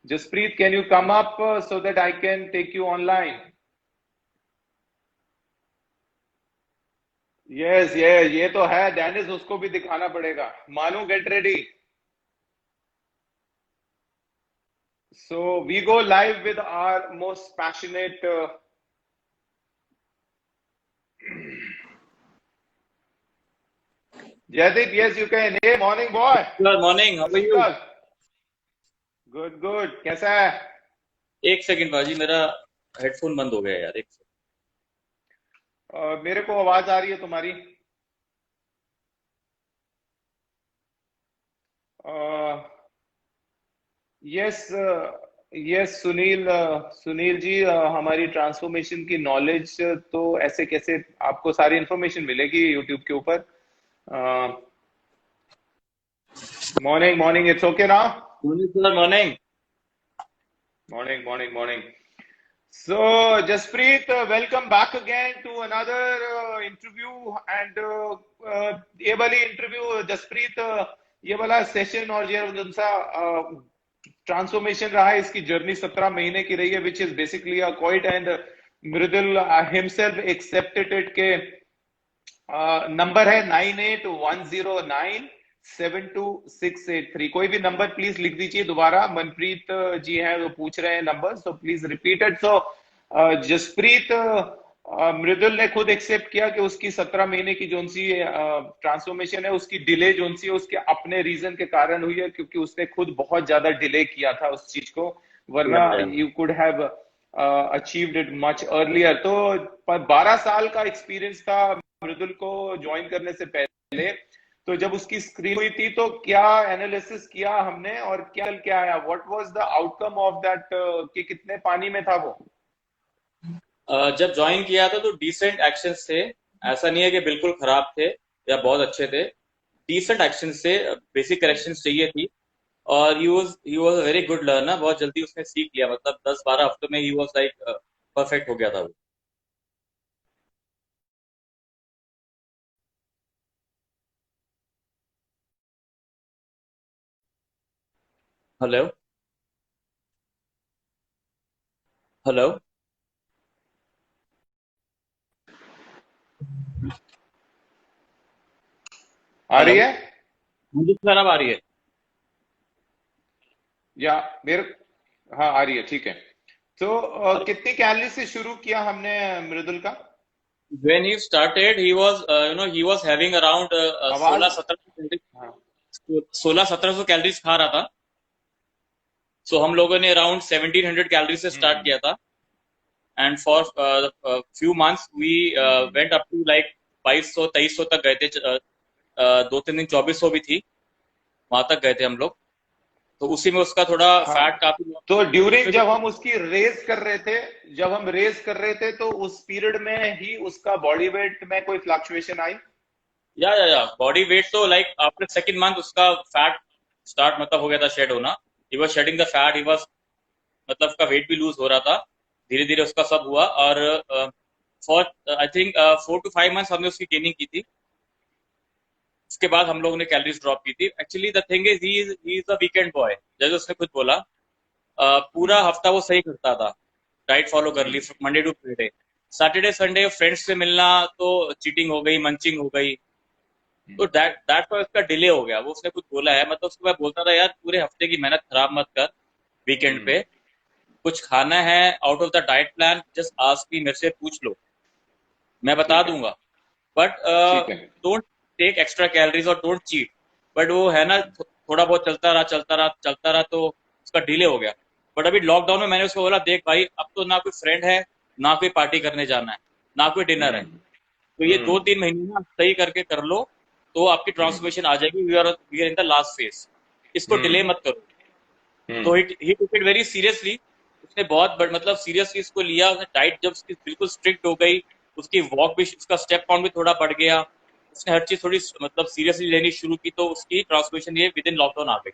Jaspreet, can you come up so that I can take you online? Yes ये तो है डेनिस, उसको भी दिखाना पड़ेगा। Manu get ready. So we go live with our most passionate Jaideep, yes you can. Hey morning boy. Good morning, how are you? Good. कैसा है? एक सेकंड बाजी, मेरा हेडफोन बंद हो गया यार, एक सेकंड। मेरे को आवाज आ रही है तुम्हारी। यस सुनील जी, हमारी ट्रांसफॉर्मेशन की नॉलेज तो ऐसे कैसे आपको सारी इंफॉर्मेशन मिलेगी यूट्यूब के ऊपर। Morning it's okay now? Morning. So Jaspreet, welcome back again to another interview and ये वाली इंटरव्यू Jaspreet, ये वाला सेशन और ये उनसा ट्रांसफॉर्मेशन रहा है, इसकी जर्नी 17 महीने की रही है, which is basically a quiet and Mridul himself accepted it के नंबर है 9810972683। कोई भी नंबर प्लीज लिख दीजिए दोबारा। मनप्रीत जी हैं वो पूछ रहे हैं number, so please repeat it. So Jaspreet, Mridul ने खुद एक्सेप्ट किया कि उसकी 17 महीने की जो सी ट्रांसफॉर्मेशन है उसकी डिले जो सी है उसके अपने रीजन के कारण हुई है, क्योंकि उसने खुद बहुत ज्यादा डिले किया था उस चीज को, वरना you could have achieved it much earlier. तो 12 साल का एक्सपीरियंस था मृदुल को ज्वाइन करने से पहले। तो जब उसकी स्क्रीन हुई थी तो क्या एनालिसिस किया हमने और क्या आया? What was the outcome of that, कि कितने पानी में था वो? जब ज्वाइन किया था तो डिसेंट एक्शंस थे, ऐसा नहीं है कि बिल्कुल खराब थे या बहुत अच्छे थे। डिसेंट एक्शंस थे, बेसिक करेक्शंस चाहिए थी और ही was a very good learner. बहुत जल्दी उसने सीख लिया, मतलब 10-12 हफ्तों में ही वाज लाइक परफेक्ट हो गया था वो। हेलो आ रही है? मुझे खराब आ रही है या मेरे? हाँ आ रही है, ठीक है। तो कितनी कैलोरी से शुरू किया हमने मृदुल का? When he started, he was having around 1600-1700 calories खा रहा था। सो हम लोगों ने अराउंड 1700 कैलोरी से स्टार्ट किया था and for few months we went up to like 2200-2300 तक गए थे। 2-3 दिन 2400 भी थी, वहां तक गए थे हम लोग। तो उसी में उसका थोड़ा हाँ फैट काफी। तो ड्यूरिंग जब हम उसकी रेस कर रहे थे, जब हम रेस कर रहे थे तो उस पीरियड में ही उसका बॉडी वेट में कोई फ्लक्चुएशन आई? या बॉडी वेट तो लाइक आफ्टर सेकंड मंथ उसका फैट स्टार्ट मतलब हो गया था शेड होना। He was shedding the fat, he was मतलब उसका वेट भी लूज हो रहा था, धीरे धीरे उसका सब हुआ। और for I think 4 to 5 months हमने उसकी गेनिंग की थी। उसके बाद हम लोगों ने कैलोरीज ड्रॉप की थी। Actually the thing is he is a weekend boy, जैसे उसने खुद बोला। पूरा हफ्ता वो सही करता था, डाइट फॉलो कर ली Monday to Friday. Saturday Sunday friends से मिलना तो चीटिंग हो गई, मंचिंग हो गई, तो दैट उसका डिले हो गया। वो उसने कुछ बोला है, मतलब उसको मैं बोलता था यार पूरे हफ्ते की मेहनत खराब मत कर वीकेंड पे। कुछ खाना है out of the diet plan, just ask me, मेरे से पूछ लो, मैं बता ठीक है, दूंगा। बट ठीक है। डोंट टेक एक्स्ट्रा कैलोरीज और डोंट चीट। बट वो है ना, थोड़ा बहुत चलता रहा तो उसका डिले हो गया। बट अभी लॉकडाउन में मैंने उसको बोला देख भाई, अब तो ना कोई फ्रेंड है, ना कोई पार्टी करने जाना है, ना कोई डिनर है, तो ये 2-3 महीने ना सही करके कर लो, तो आपकी ट्रांसफॉर्मेशन आ जाएगी। We are in the last phase, इसको डिले मत करो। तो he took it very seriously. उसने बहुत मतलब सीरियसली इसको लिया। उसने डाइट जब उसकी बिल्कुल स्ट्रिक्ट हो गई, उसकी वॉक भी, उसका स्टेप काउंट भी थोड़ा बढ़ गया, उसने हर चीज थोड़ी मतलब सीरियसली लेनी शुरू की, तो उसकी ट्रांसफॉर्मेशन ये विद इन लॉकडाउन आ गई।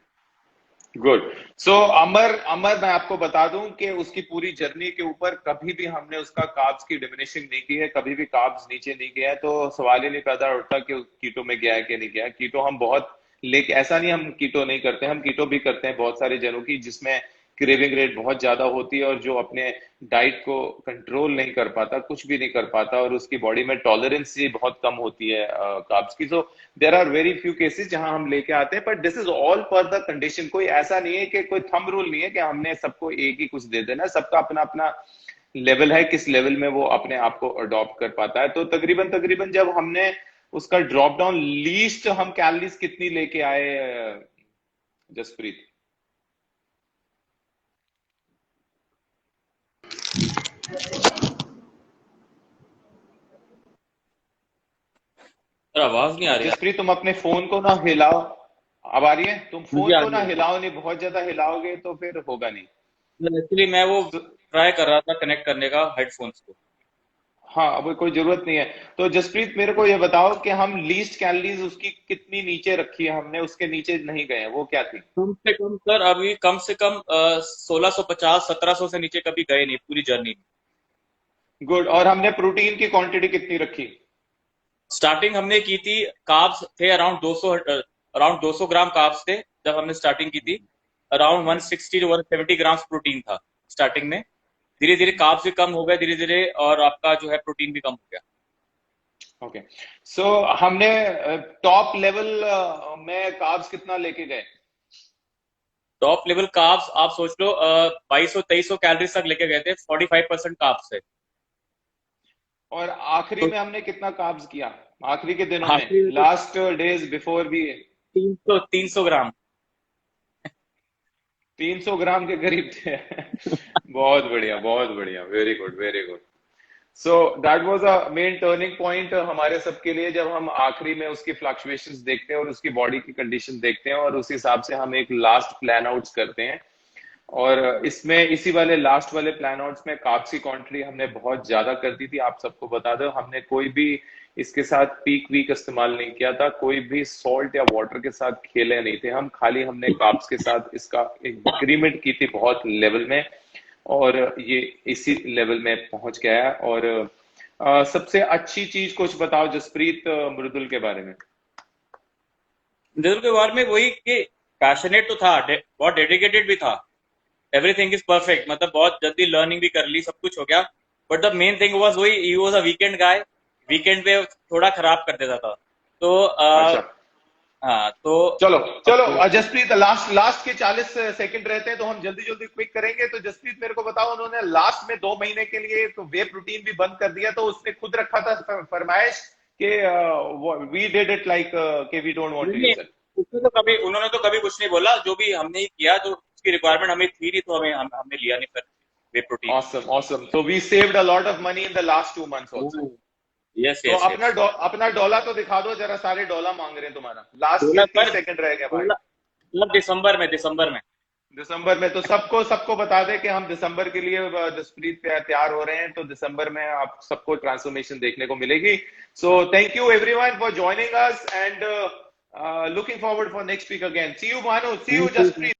गुड। सो अमर, मैं आपको बता दूं कि उसकी पूरी जर्नी के ऊपर कभी भी हमने उसका कार्ब्स की डिमिनिशिंग नहीं की है, कभी भी कार्ब्स नीचे नहीं गया है। तो सवाल ही नहीं पैदा उठता कि कीटो में गया है कि नहीं गया है। कीटो हम बहुत, लेकिन ऐसा नहीं हम कीटो नहीं करते, हम कीटो भी करते हैं बहुत सारे जनों की, जिसमें क्रेविंग रेट बहुत ज्यादा होती है और जो अपने डाइट को कंट्रोल नहीं कर पाता, कुछ भी नहीं कर पाता, और उसकी बॉडी में टॉलरेंस ही बहुत कम होती है कार्ब्स की। So there are very few cases जहां हम लेके आते हैं, but this is all per the condition. कोई ऐसा नहीं है कि कोई थंब रूल नहीं है कि हमने सबको एक ही कुछ दे देना। सबका अपना अपना लेवल है, किस लेवल में वो अपने आप को अडॉप्ट कर पाता है। तो तकरीबन तकरीबन जब हमने उसका ड्रॉप डाउन लीस्ट, हम कैलोरीज कितनी लेके आए जसप्रीत? सर आवाज नहीं आ रही है। जसप्रीत तुम अपने फोन को ना हिलाओ। अब आ रही है? तुम मुझे फोन आ को रही ना है। हिलाओ नहीं, बहुत ज्यादा हिलाओगे तो फिर होगा नहीं। एक्चुअली मैं वो तो ट्राई कर रहा था कनेक्ट करने का हेडफोन्स को। हाँ, अब कोई जरूरत नहीं है। तो जसप्रीत मेरे को ये बताओ कि हम लीस्ट कैलोरीज उसकी कितनी नीचे रखी है हमने, उसके नीचे नहीं गए हैं, वो क्या थी? कम से कम सर अभी कम से कम 1650-1700 से नीचे कभी गए नहीं पूरी जर्नी में। गुड। और हमने प्रोटीन की क्वांटिटी कितनी रखी? स्टार्टिंग हमने की थी, कार्ब्स थे अराउंड 200 ग्राम कार्ब्स थे जब हमने स्टार्टिंग की थी। अराउंड 160 to 170 ग्राम्स प्रोटीन था स्टार्टिंग में। धीरे धीरे कार्ब्स भी कम हो गए धीरे धीरे, और आपका जो है प्रोटीन भी कम हो गया। ओके। सो हमने टॉप लेवल में कार्ब्स कितना लेके गए? टॉप लेवल कार्ब्स आप सोच लो 2200-2300 कैलोरीज तक लेके गए थे, 45% कार्ब्स थे। और आखिरी तो में हमने कितना कार्ब्स किया आखिरी के दिनों में, आखिरी में तो लास्ट डेज बिफोर भी? 300 ग्राम। 300 ग्राम के करीब थे। बहुत बढ़िया, बहुत बढ़िया, very good, very good. So that was a main turning point हमारे सबके लिए, जब हम आखिरी में उसकी फ्लक्चुएशंस देखते हैं और उसकी बॉडी की कंडीशन देखते हैं, और उस हिसाब से हम एक लास्ट प्लान आउट्स करते हैं। और इसमें इसी वाले लास्ट वाले प्लान आउट्स में कार्ब्स की क्वांटिटी हमने बहुत ज्यादा कर दी थी। आप सबको बता दो, हमने कोई भी इसके साथ पीक वीक इस्तेमाल नहीं किया था, कोई भी सॉल्ट या वाटर के साथ खेले नहीं थे हम, खाली हमने कार्ब्स के साथ इसका एक इंक्रीमेंट की थी बहुत लेवल में, और ये इसी लेवल में पहुंच गया है। और सबसे अच्छी चीज कुछ बताओ जसप्रीत मृदुल के बारे में। मृदुल के बारे में वही कि पैशनेट तो था, बहुत डेडिकेटेड भी था। एवरीथिंग इज परफेक्ट, मतलब बहुत जल्दी लर्निंग भी कर ली, सब कुछ हो गया। But the main thing was वही, he was a weekend guy, weekend पे थोड़ा खराब कर देता था। तो अच्छा, हाँ तो चलो चलो जसप्रीत, लास्ट लास्ट के 40 सेकंड रहते हैं तो हम जल्दी जल्दी क्विक करेंगे। तो जसप्रीत मेरे को बताओ, उन्होंने लास्ट में 2 महीने के लिए तो वे प्रोटीन भी बंद कर दिया, तो उसने खुद रखा था फरमाइश कि वी डिड इट लाइक कि वी डोंट वांट टू नहीं, यूज इट? उन्होंने तो कभी कुछ नहीं बोला, जो भी हमने ही किया, जो उसकी रिक्वायरमेंट हमें थी नहीं, तो हमने लिया नहीं फिर वे प्रोटीन। Awesome, awesome. तो we saved a lot of money in the last 2 months also. Yes तो यस यस। अपना डॉलर तो दिखा दो जरा, सारे डॉलर मांग रहे हैं तुम्हारा। लास्ट के डॉलर 30 पर सेकंड रह गए भाई। मतलब दिसंबर में दिसंबर में तो सबको बता दे कि हम दिसंबर के लिए जसप्रीत तैयार हो रहे हैं, तो दिसंबर में आप सबको ट्रांसफॉर्मेशन देखने को मिलेगी. So thank you everyone for joining us and looking forward for next week again. See you Bhanu, see you Thank you. Jasprit.